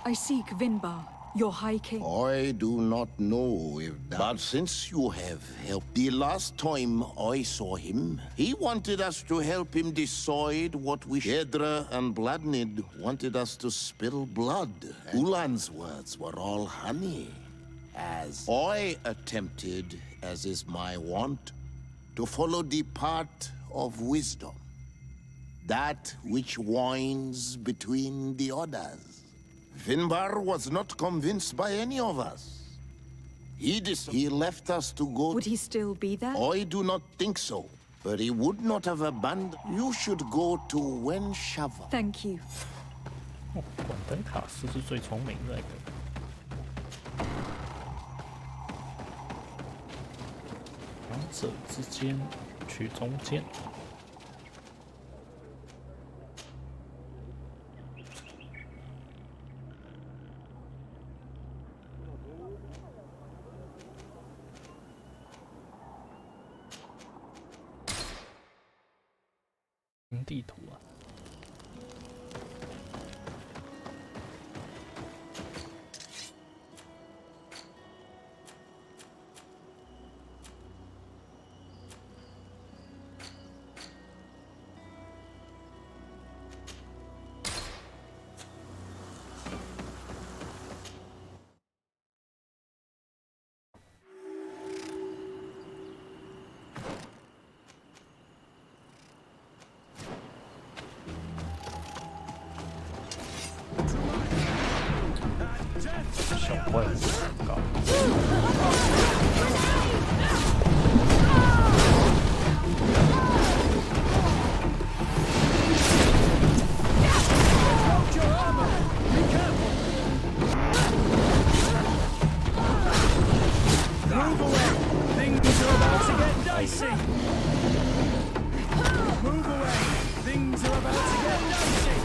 I seek Vinbar, your High King. I do not know if that... But since you have helped... The last time I saw him, he wanted us to help him decide what we... Jedra and Bladnid wanted us to spill blood. Ulan's words were all honey. As I attempted, as is my wont, to follow the path of wisdom. That which winds between the others. Vinbar was not convinced by any of us. He left us to go... Would he still be there? I do not think so. But he would not have abandoned... You should go to Wenshava. Thank you. 管灯塔斯是最聪明的那个。两者之间取中间。地图啊。小怪物很高。Move away! Things are about to get dicey! Move away! Things are about to get dicey!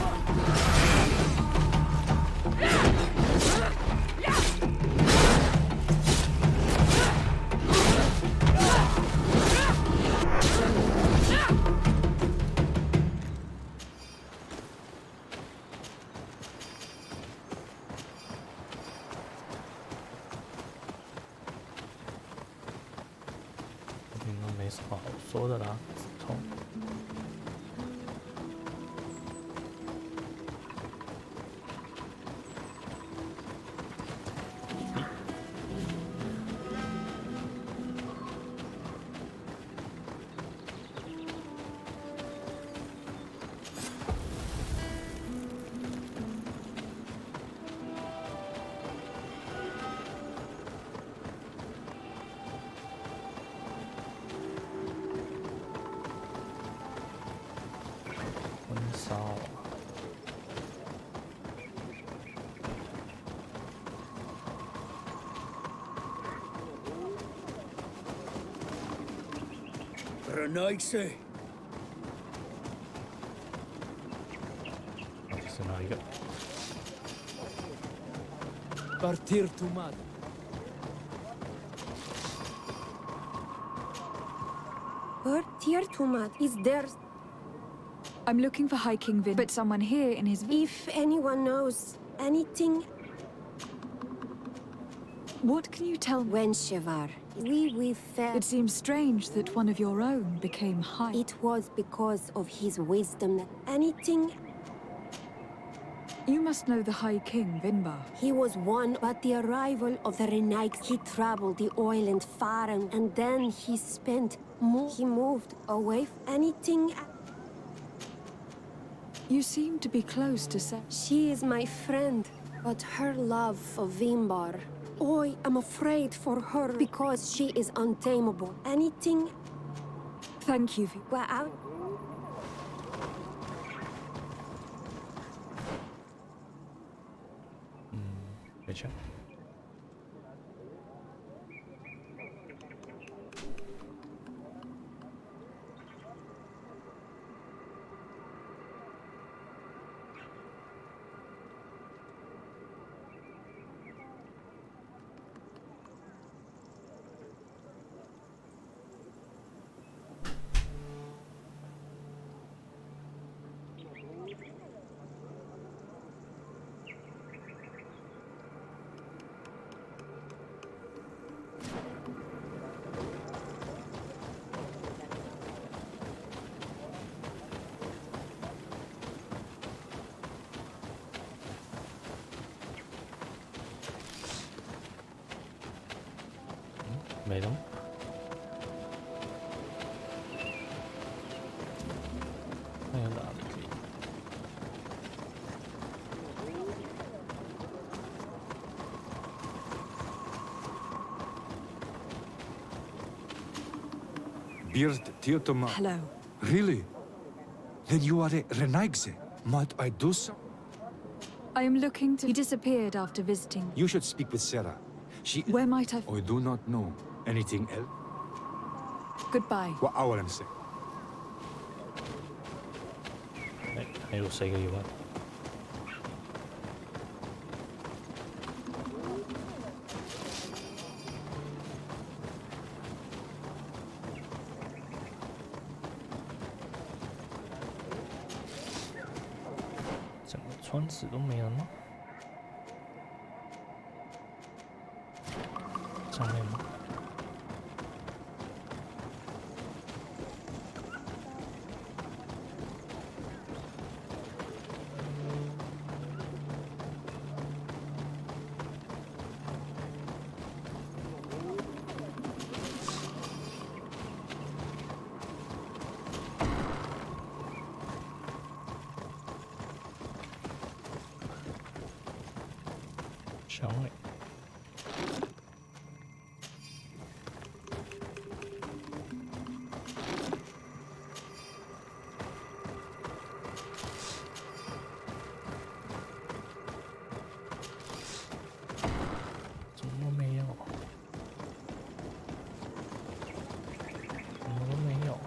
没什么好说的啦，止痛。烧啊！Renaigse. 这是哪一个？ Partir tu mad. Partir tu mad. Is there... I'm looking for High King Vin, but someone here in his... If anyone knows anything... What can you tell me? When Shevar, we fell... It seems strange that one of your own became high. It was because of his wisdom that anything... You must know the High King, Vinbar. He was one, but the arrival of the Renaiks, he traveled the oil and Faran, and then he spent more... He moved away from anything... You seem to be close to Sarah. She is my friend, but her love for Vinbar... I am afraid for her because she is untamable. Anything... Thank you, Well,没事。没了吗？还有哪里可以？Beard Teotoma. Hello. Really? Then you are a Renaigse. Might I do so? I am looking to... He disappeared after visiting. You should speak with Sarah. She... Where might I... I do not know. Anything else? Goodbye. What I want to say. 哎，还有谁可以问？整个村子都没人吗？上面吗？小美。怎么都没有？怎么都没有？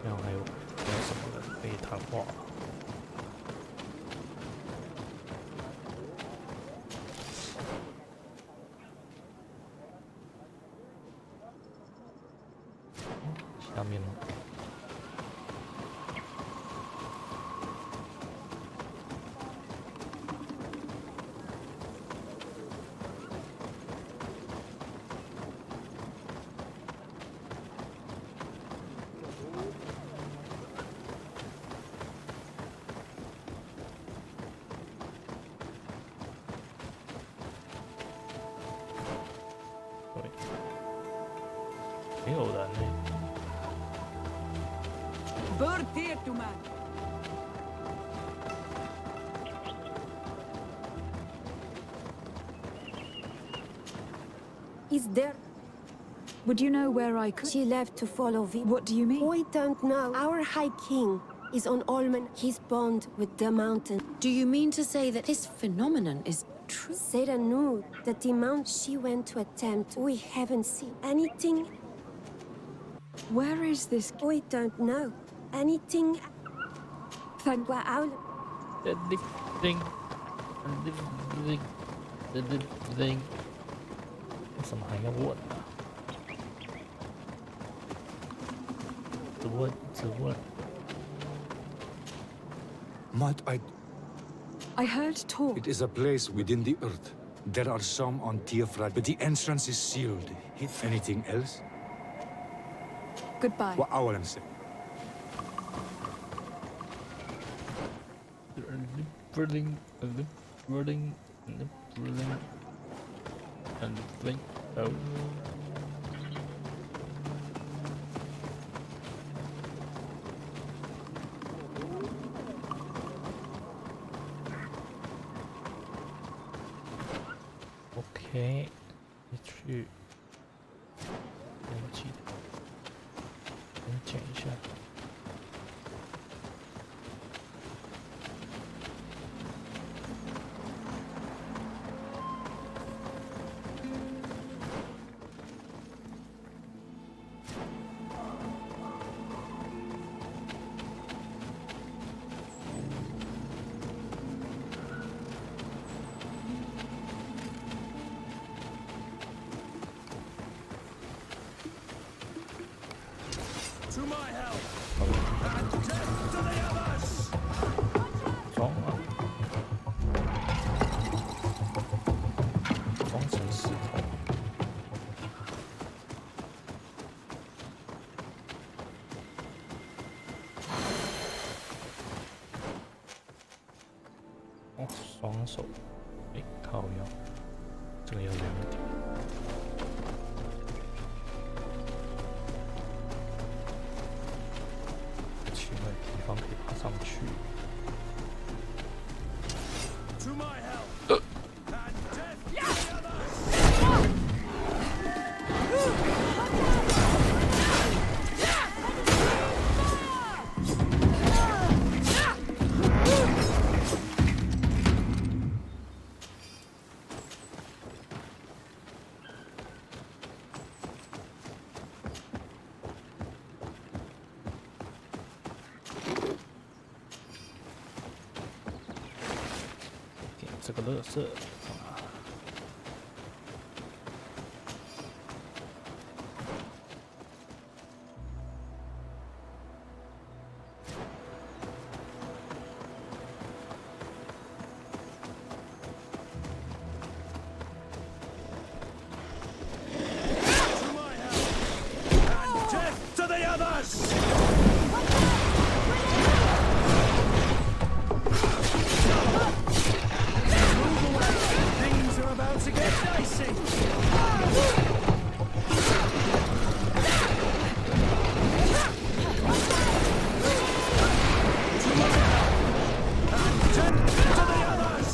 然后还有什么人可以谈话？下面呢？没有人呢。 Bird here to man. Is there? Would you know where I could? She left to follow What do you mean? We don't know. Our High King is on Olmen. He's bound with the mountain. Do you mean to say that this phenomenon is true? Sarah knew that the mount she went to attempt. We haven't seen anything. Where is this? We don't know. Anything. Van Waal. Ding. 为什么还要问啊？只问。 Might I heard talk. It is a place within the earth. There are some on Tiafra, but the entrance is sealed. Anything else? Goodbye. What I say. Burning. And blink. Oh. OK， 你去先剪一下。 To my help! And death to the others! 装啊！装成石头。哦，双手。哎，靠腰，这个要凉一点。 奇怪的地方可以爬上去。To my help! And death to the others! 这个垃圾。And death to the others! Things are about to get dicey! And death to the others!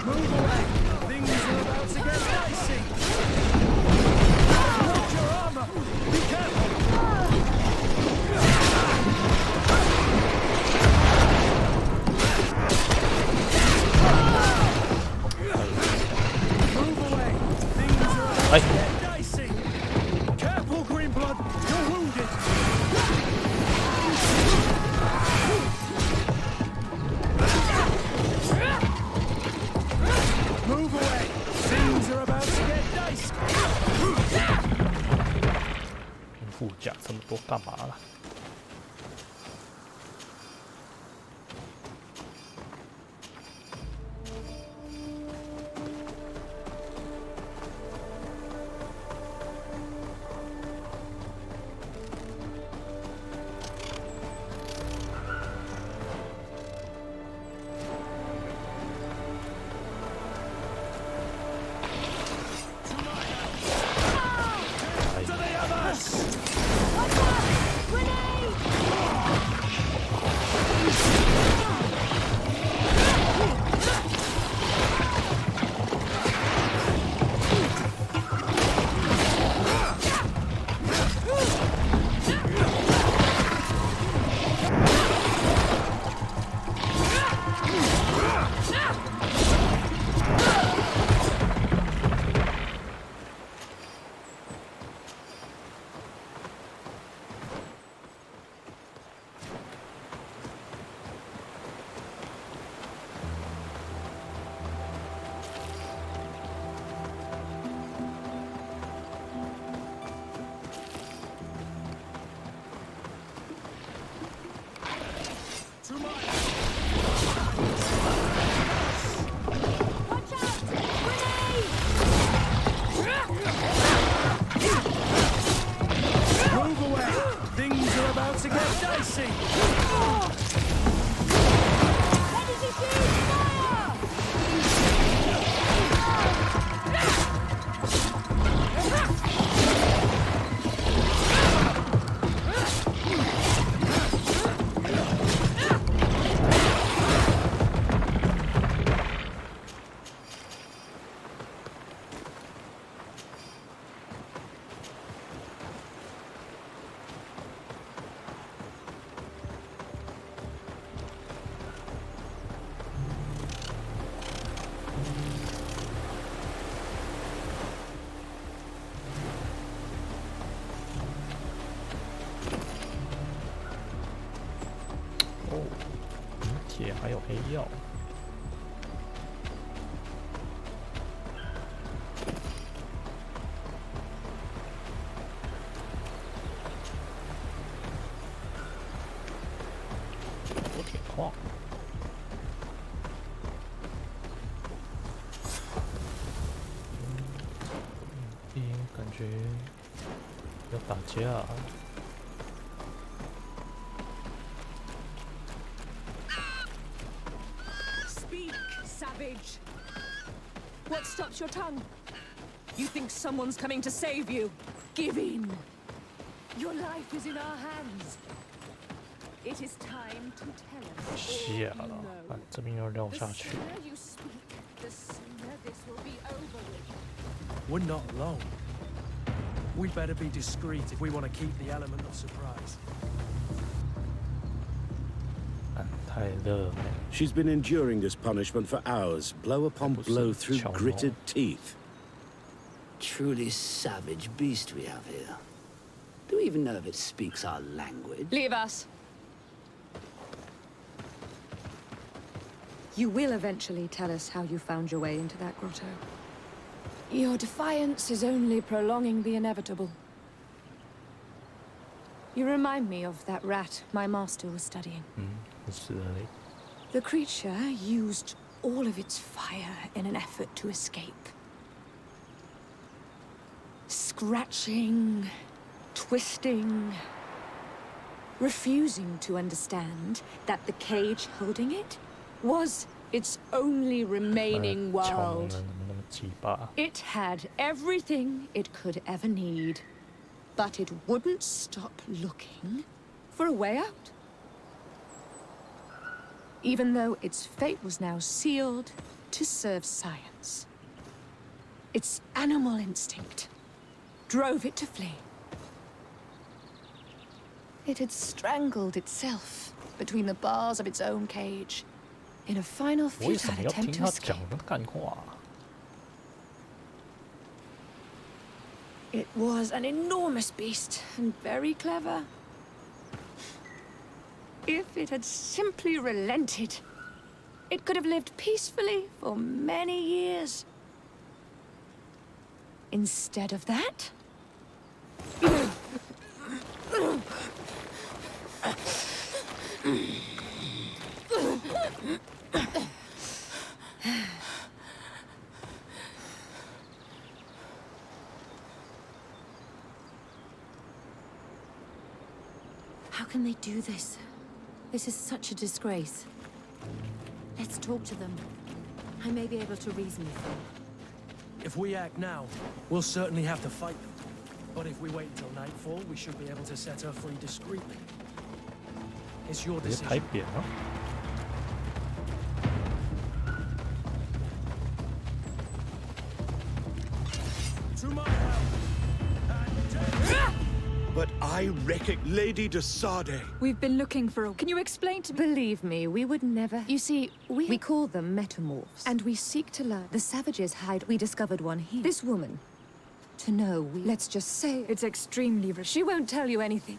Move away! 哦，铁还有黑曜。有铁矿。感觉要打架。Speak, savage! What stops your tongue? You think someone's coming to save you? Give in! Your life is in our hands. It is time to tell us. 下了，啊，这边要绕下去。 You speak, the sooner this will be over with. We're not alone. We'd better be discreet if we want to keep the element of surprise. 太热了。 She's been enduring this punishment for hours, blow upon blow through gritted teeth. Truly savage beast we have here. Do we even know if it speaks our language? Leave us. You will eventually tell us how you found your way into that grotto. Your defiance is only prolonging the inevitable. You remind me of that rat my master was studying. The creature used all of its fire in an effort to escape. Scratching, twisting, refusing to understand that the cage holding it was its only remaining world. It had everything it could ever need, but it wouldn't stop looking for a way out. Even though its fate was now sealed to serve science. Its animal instinct drove it to flee. It had strangled itself between the bars of its own cage in a final futile attempt to escape. It was an enormous beast and very clever. If it had simply relented, it could have lived peacefully for many years. Instead of that, how can they do this? This is such a disgrace. Let's talk to them. I may be able to reason with them. If we act now, we'll certainly have to fight them. But if we wait until nightfall, we should be able to set her free discreetly. It's your decision. To my help! But I reckon Lady de Sade. We've been looking for a... Can you explain to... Believe me, we would never... You see, we call them metamorphs. And we seek to learn. The savages hide... We discovered one here. This woman. To know we... Let's just say... It's extremely... She won't tell you anything.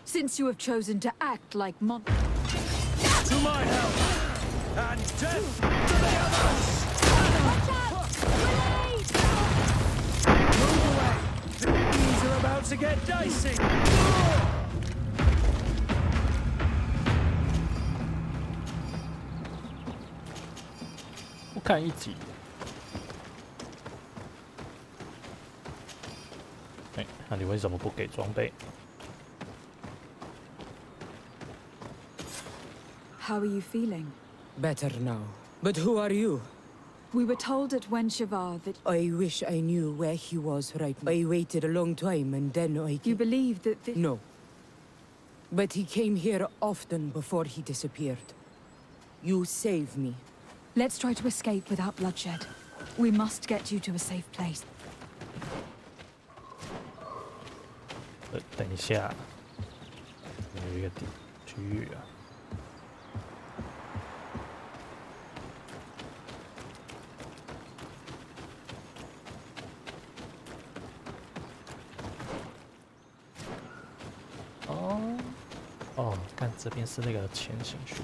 Since you have chosen to act like mon... To my help! And death to the others! Move away! Things are about to get dicey! 我看一集。哎，那你为什么不给装备？ How are you feeling? Better now. But who are you? We were told at Wenshavar that... I wish I knew where he was right now. I waited a long time and then I... You believe that the... No. But he came here often before he disappeared. You saved me. Let's try to escape without bloodshed. We must get you to a safe place. 等一下，有一个区域啊。 Are 这边是那个前行区。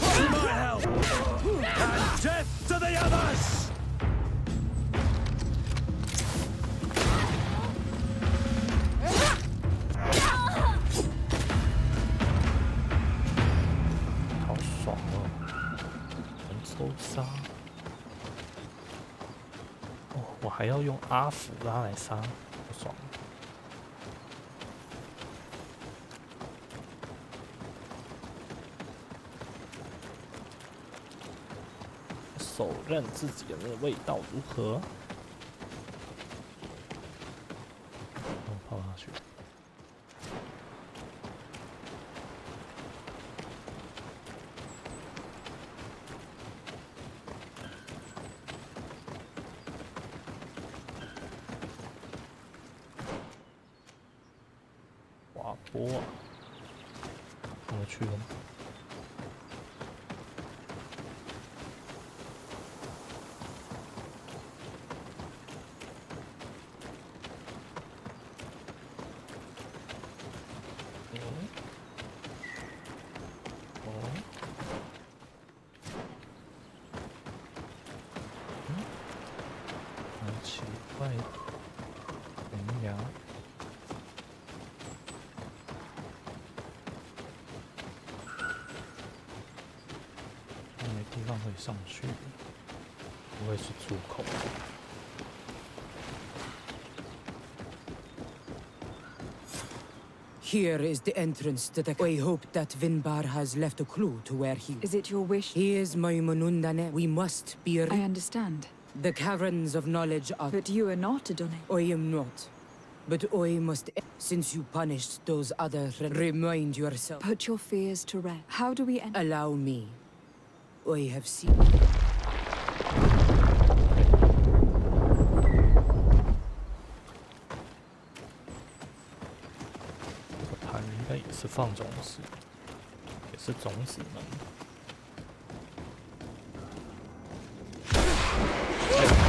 To my help! And death to the others! 好爽哦！能抽杀。哦，我还要用阿福拉来杀，好爽！手刃自己的那个味道如何？泡下去。滑波啊，我去了。奇怪，门牙，没地方可以上去，不会是出口。Here is the entrance to the... I hope that Vinbar has left a clue to where he... Is it your wish? He is my Munundane. We must be... I understand. The caverns of knowledge are... But you are not a Done. I am not. But I must... Since you punished those others, remind yourself... Put your fears to rest. How do we end... Allow me. I have seen... 应该也是放种子，也是种子门。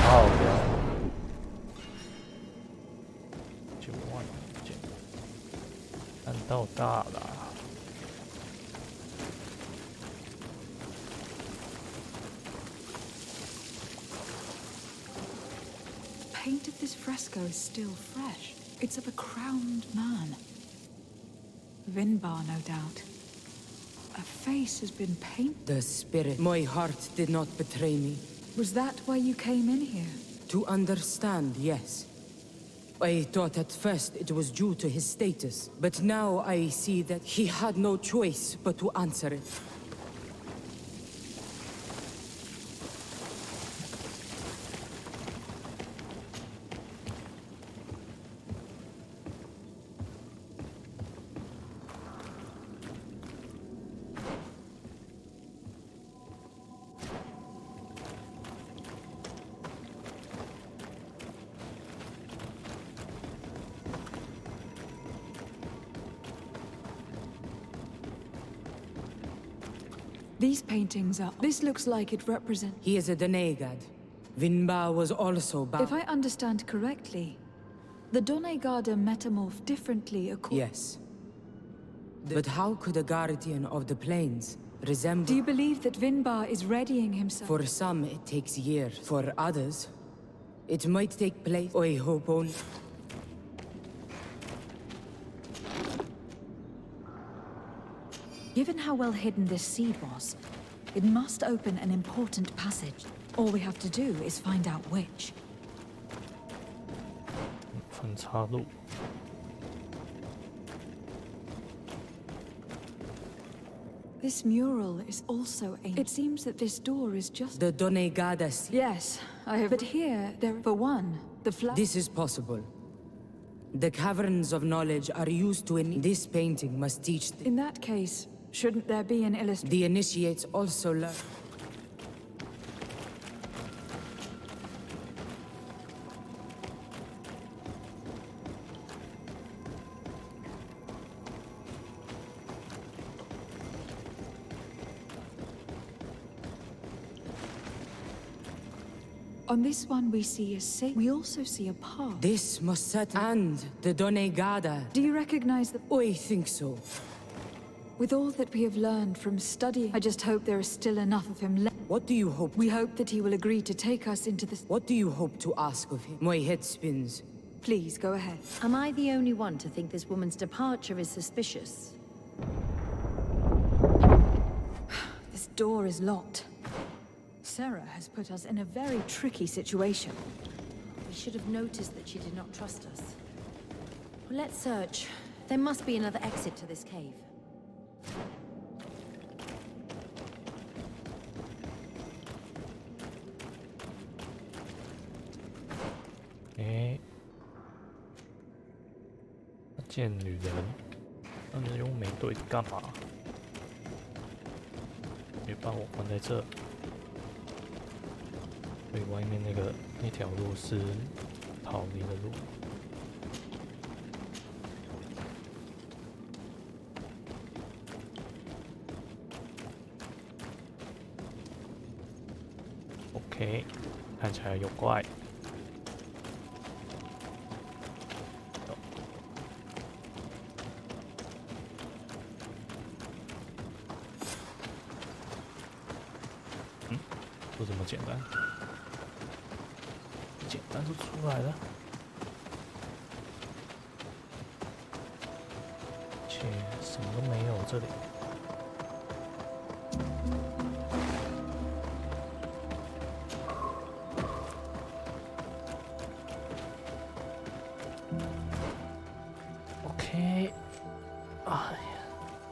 好呀，9万件，看到大了。Paint of this fresco is still fresh. It's of a crowned man. Vinbar, no doubt. A face has been painted. The spirit. My heart did not betray me. Was that why you came in here? To understand, yes. I thought at first it was due to his status, but now I see that he had no choice but to answer it. These paintings are... This looks like it represents... He is a Donegad. Vinbar was also bound. If I understand correctly, the Donegarda metamorph differently according... Yes. But how could a guardian of the plains resemble... Do you believe that Vinbar is readying himself? For some, it takes years. For others, it might take place. I hope only... Given how well hidden this seed was, it must open an important passage. All we have to do is find out which. 分岔路。This mural is also ancient. It seems that this door is just... The Donegadas. Yes, I have... But here, for one, the flag... This is possible. The caverns of knowledge are used to... This painting must teach... In that case, shouldn't there be an illustration? The initiates also learn... On this one, we see a safe. We also see a path. This must set and the Donegada. Do you recognize the? I think so. With all that we have learned from studying, I just hope there is still enough of him left. What do you hope? We hope that he will agree to take us into this. What do you hope to ask of him? My head spins. Please, go ahead. Am I the only one to think this woman's departure is suspicious? This door is locked. Sarah has put us in a very tricky situation. We should have noticed that she did not trust us. Well, let's search. There must be another exit to this cave.见女人，那你用美队干嘛？别把我关在这。所以外面那条路是逃离的路。OK， 看起来有怪。不这么简单，简单就出来了，且什么都没有这里。OK， 哎呀，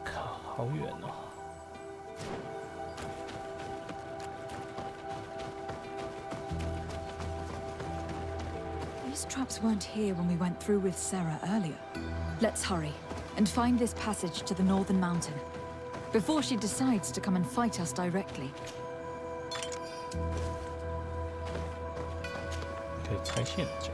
靠，好远哦。These traps weren't here when we went through with Sarah earlier. Let's hurry and find this passage to the northern mountain before she decides to come and fight us directly. 可以拆陷阱。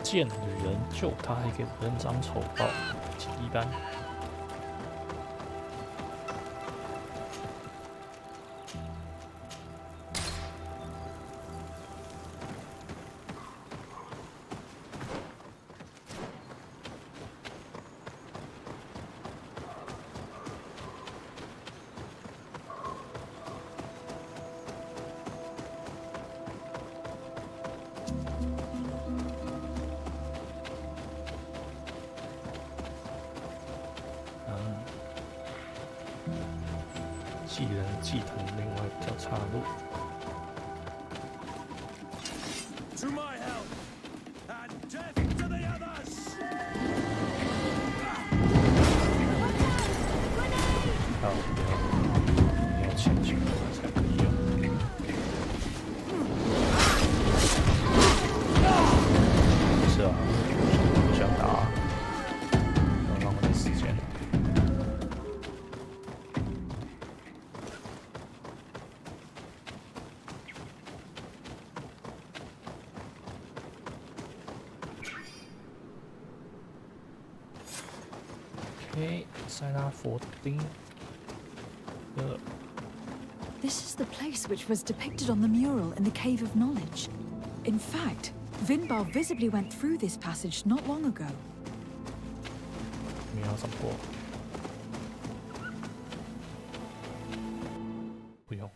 见女人救她一个人赃丑报，奇异单。祭人祭坛另外一条岔路。To my help, and death to the others! 好，你要前去才可以用。是啊，不想打，要浪费时间。OK， 塞拉佛丁。This is the place which was depicted on the mural in the Cave of Knowledge. In fact, Vinbar visibly went through this passage not long ago. 没有上过，不用。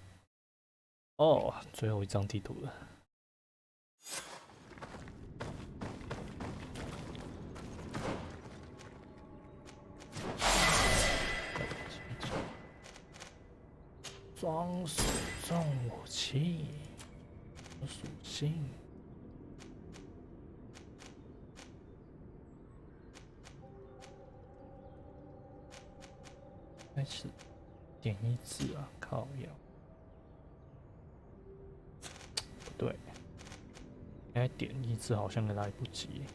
哦，最后一张地图了。装属重武器的属性。应该是点一字啊，靠腰。不对，应该点一字好像来不及。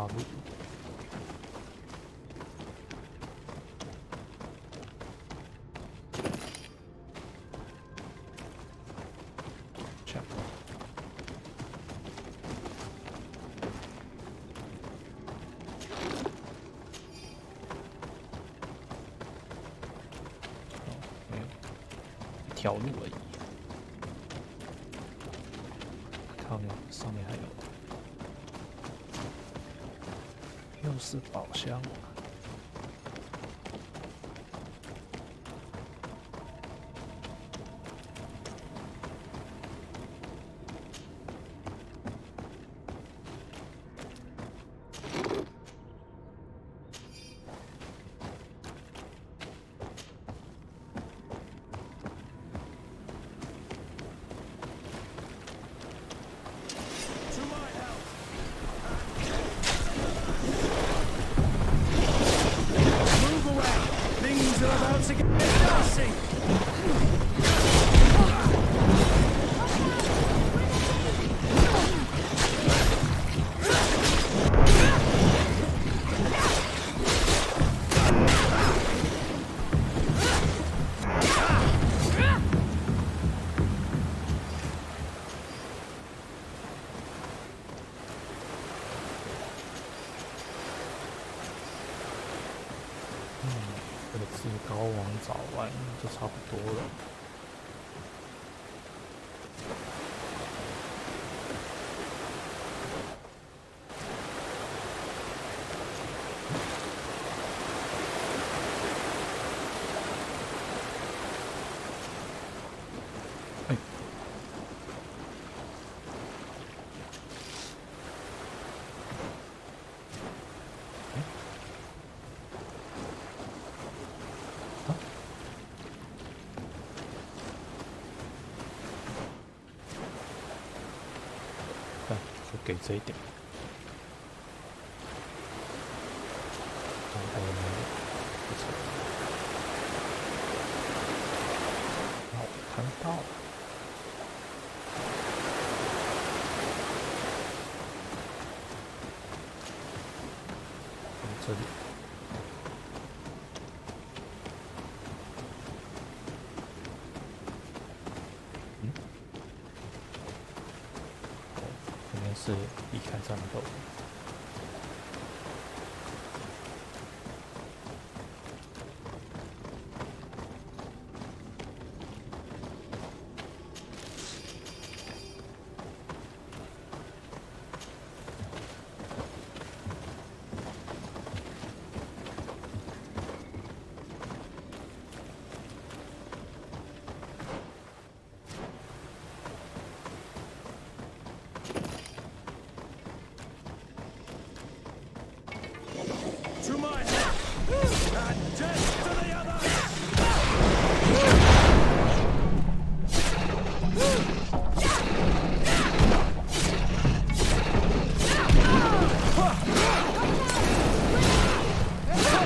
路。这样。没有一条路而已。靠呀，上面还有。 又是宝箱。这个至高王找完就差不多了。哎，就给这一点。还有没有？不错。啊，我看到了。这里。是离开战斗。To my help! And death to the others!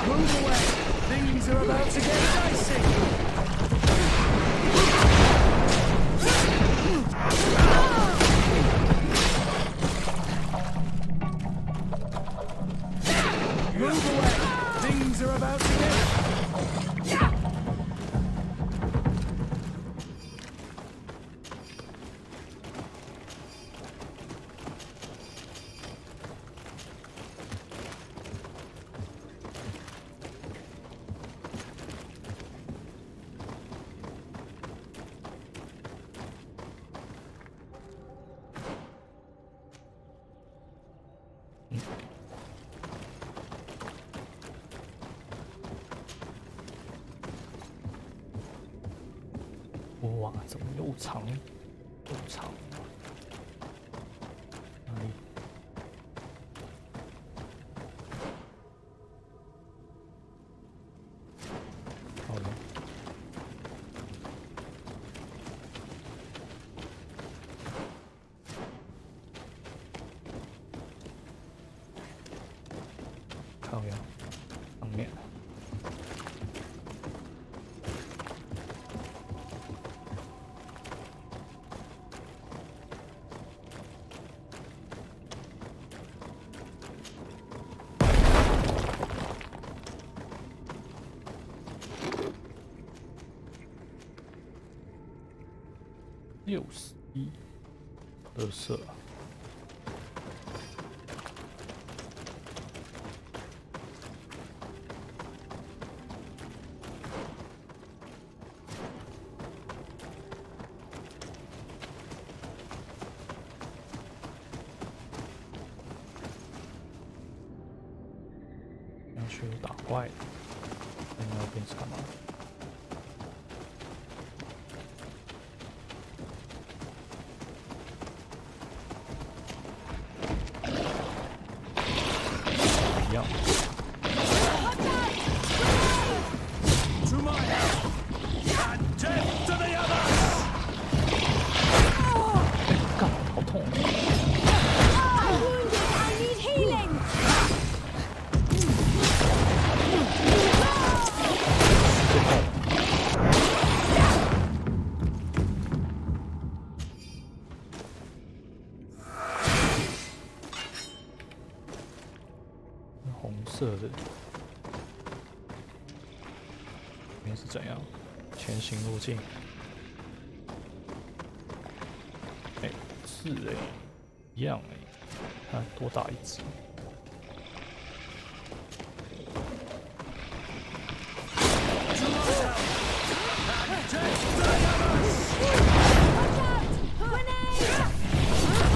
Move away! Things are about to get dicey! Move away! Things are about to get...哇，怎么又长又长？哪里？好了。靠呀，上面。61，垃圾。要去打怪，那要变成吗？一样。To my help! And death to the others! 干，好痛！ I'm wounded. I need healing. 红色的，里面是怎样？前行路径。哎，是哎，一样哎，看多打一只。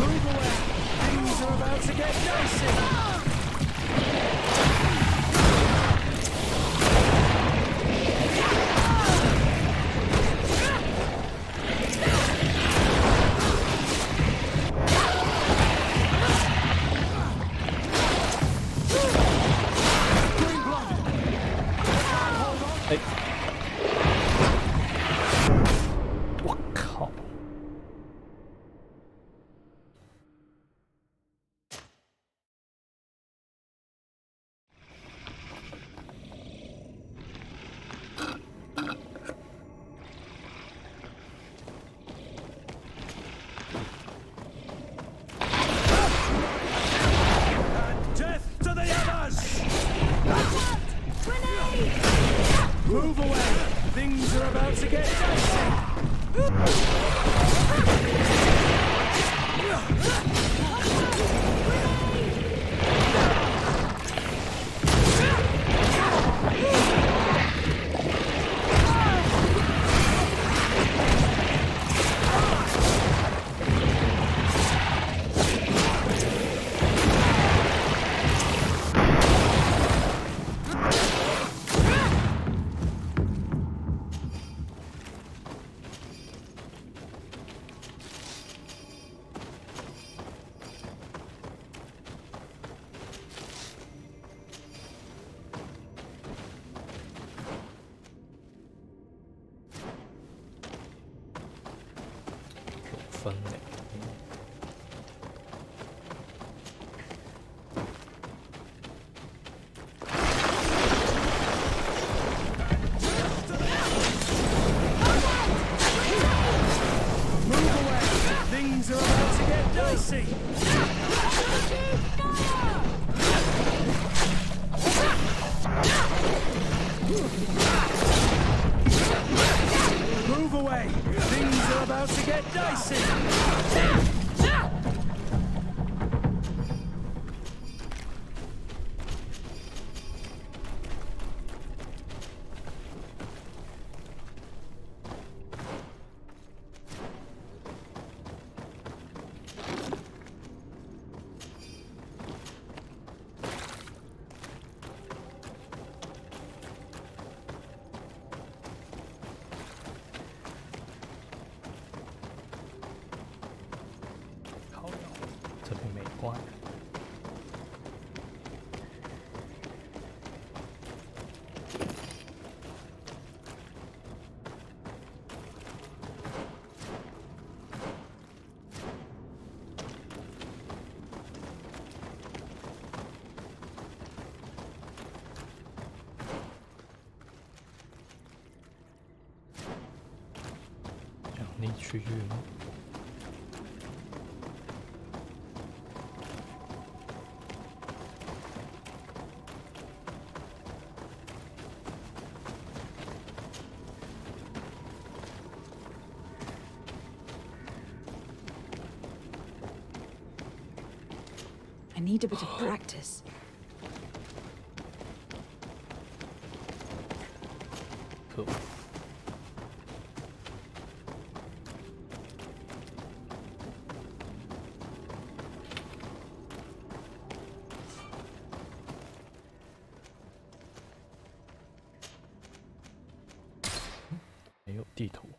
Move away! Things are about to get dicey! Green blood! 哎，我靠！And death to the others! Move away! Things are about to get dicey!分类。Move away! Things are about to get dicey! Move away! Things are about to get dicey!力区域吗？ need a bit of practice. Cool.没有地图。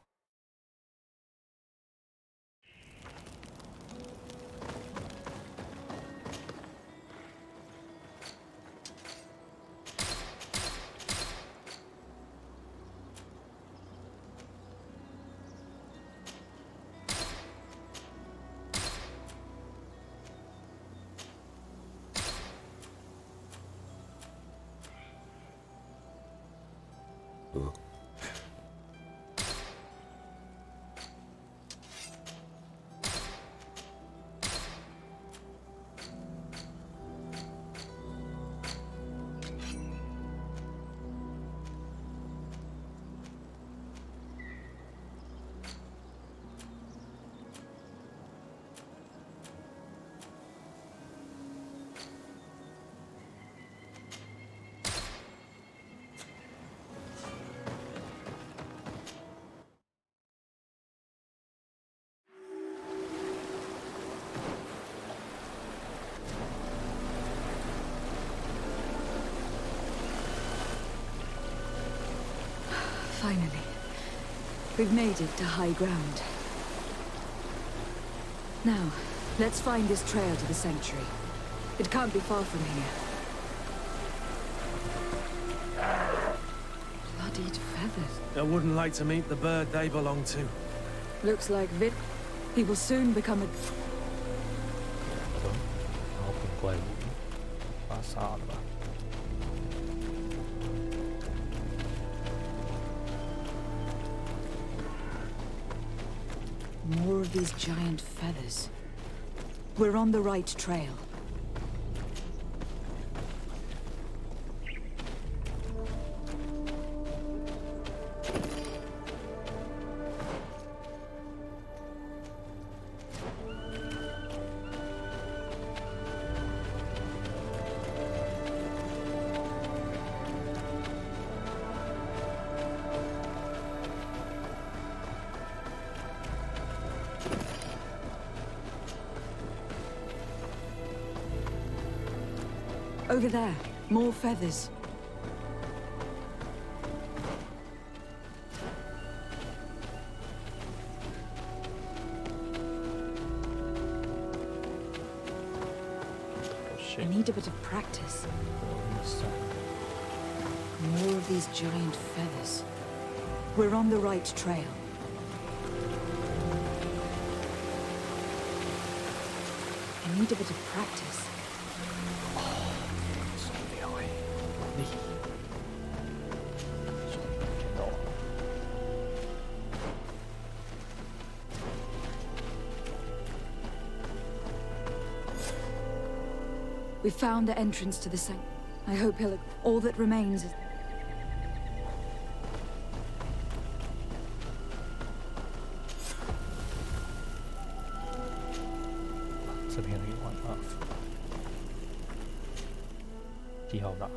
Finally, we've made it to high ground. Now, let's find this trail to the sanctuary. It can't be far from here. Bloodied feathers. I wouldn't like to meet the bird they belong to. Looks like he will soon become a... 然后变怪物，把它杀了吧。 More of these giant feathers. We're on the right trail. Over there, more feathers. I need a bit of practice. More of these giant feathers. We're on the right trail. I need a bit of practice. We found the entrance to the sanctuary. I hope he'll... All that remains is...这边可以玩啊，地好大。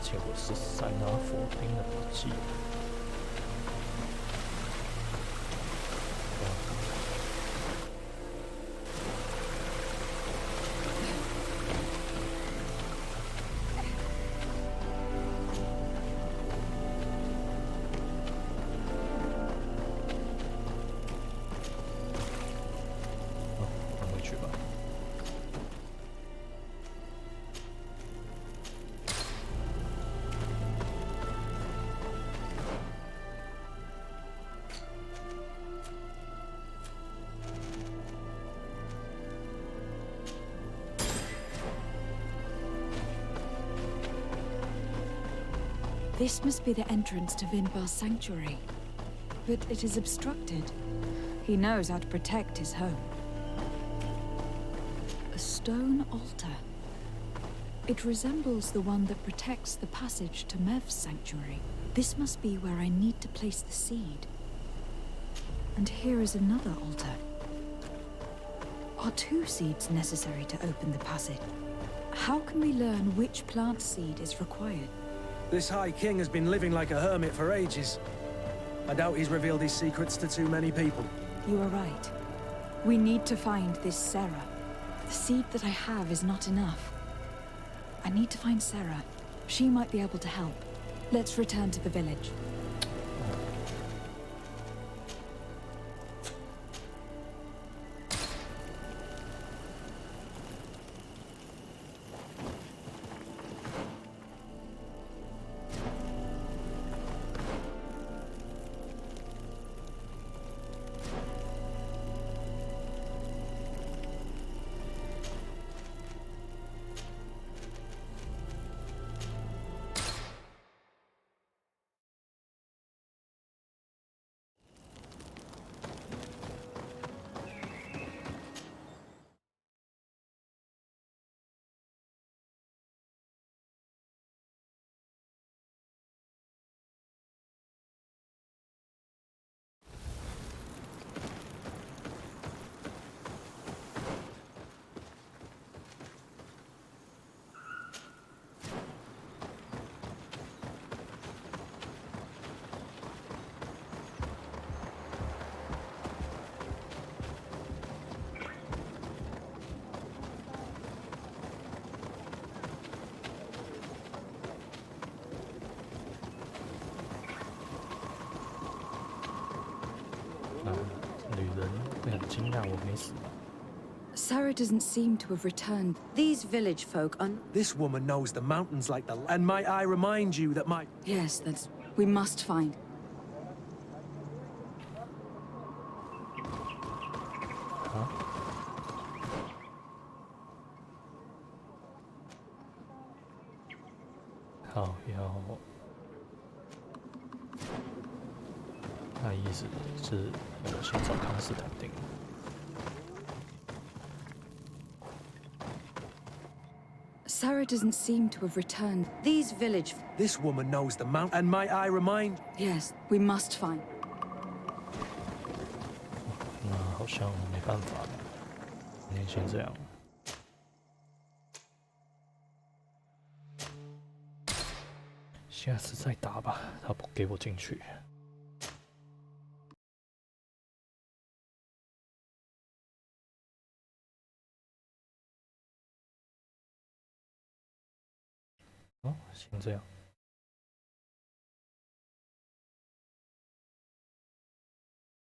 结果是塞纳佛丁的笔记。放回去吧。 哦， This must be the entrance to Vinbar's sanctuary. But it is obstructed. He knows how to protect his home. A stone altar. It resembles the one that protects the passage to Mev's sanctuary. This must be where I need to place the seed. And here is another altar. Are 2 seeds necessary to open the passage? How can we learn which plant seed is required? This High King has been living like a hermit for ages. I doubt he's revealed his secrets to too many people. You are right. We need to find this Sarah. The seed that I have is not enough. I need to find Sarah. She might be able to help. Let's return to the village. Sarah doesn't seem to have returned. These village folk are... This woman knows the mountains like the... And might I remind you that my... Yes, we must find.好，那意思是我先找康斯坦丁。Sarah doesn't seem to have returned. These village... This woman knows the mount... And might I remind... Yes, we must find. 那好像没办法，今天先这样。下次再打吧，他不给我进去。哦，先这样。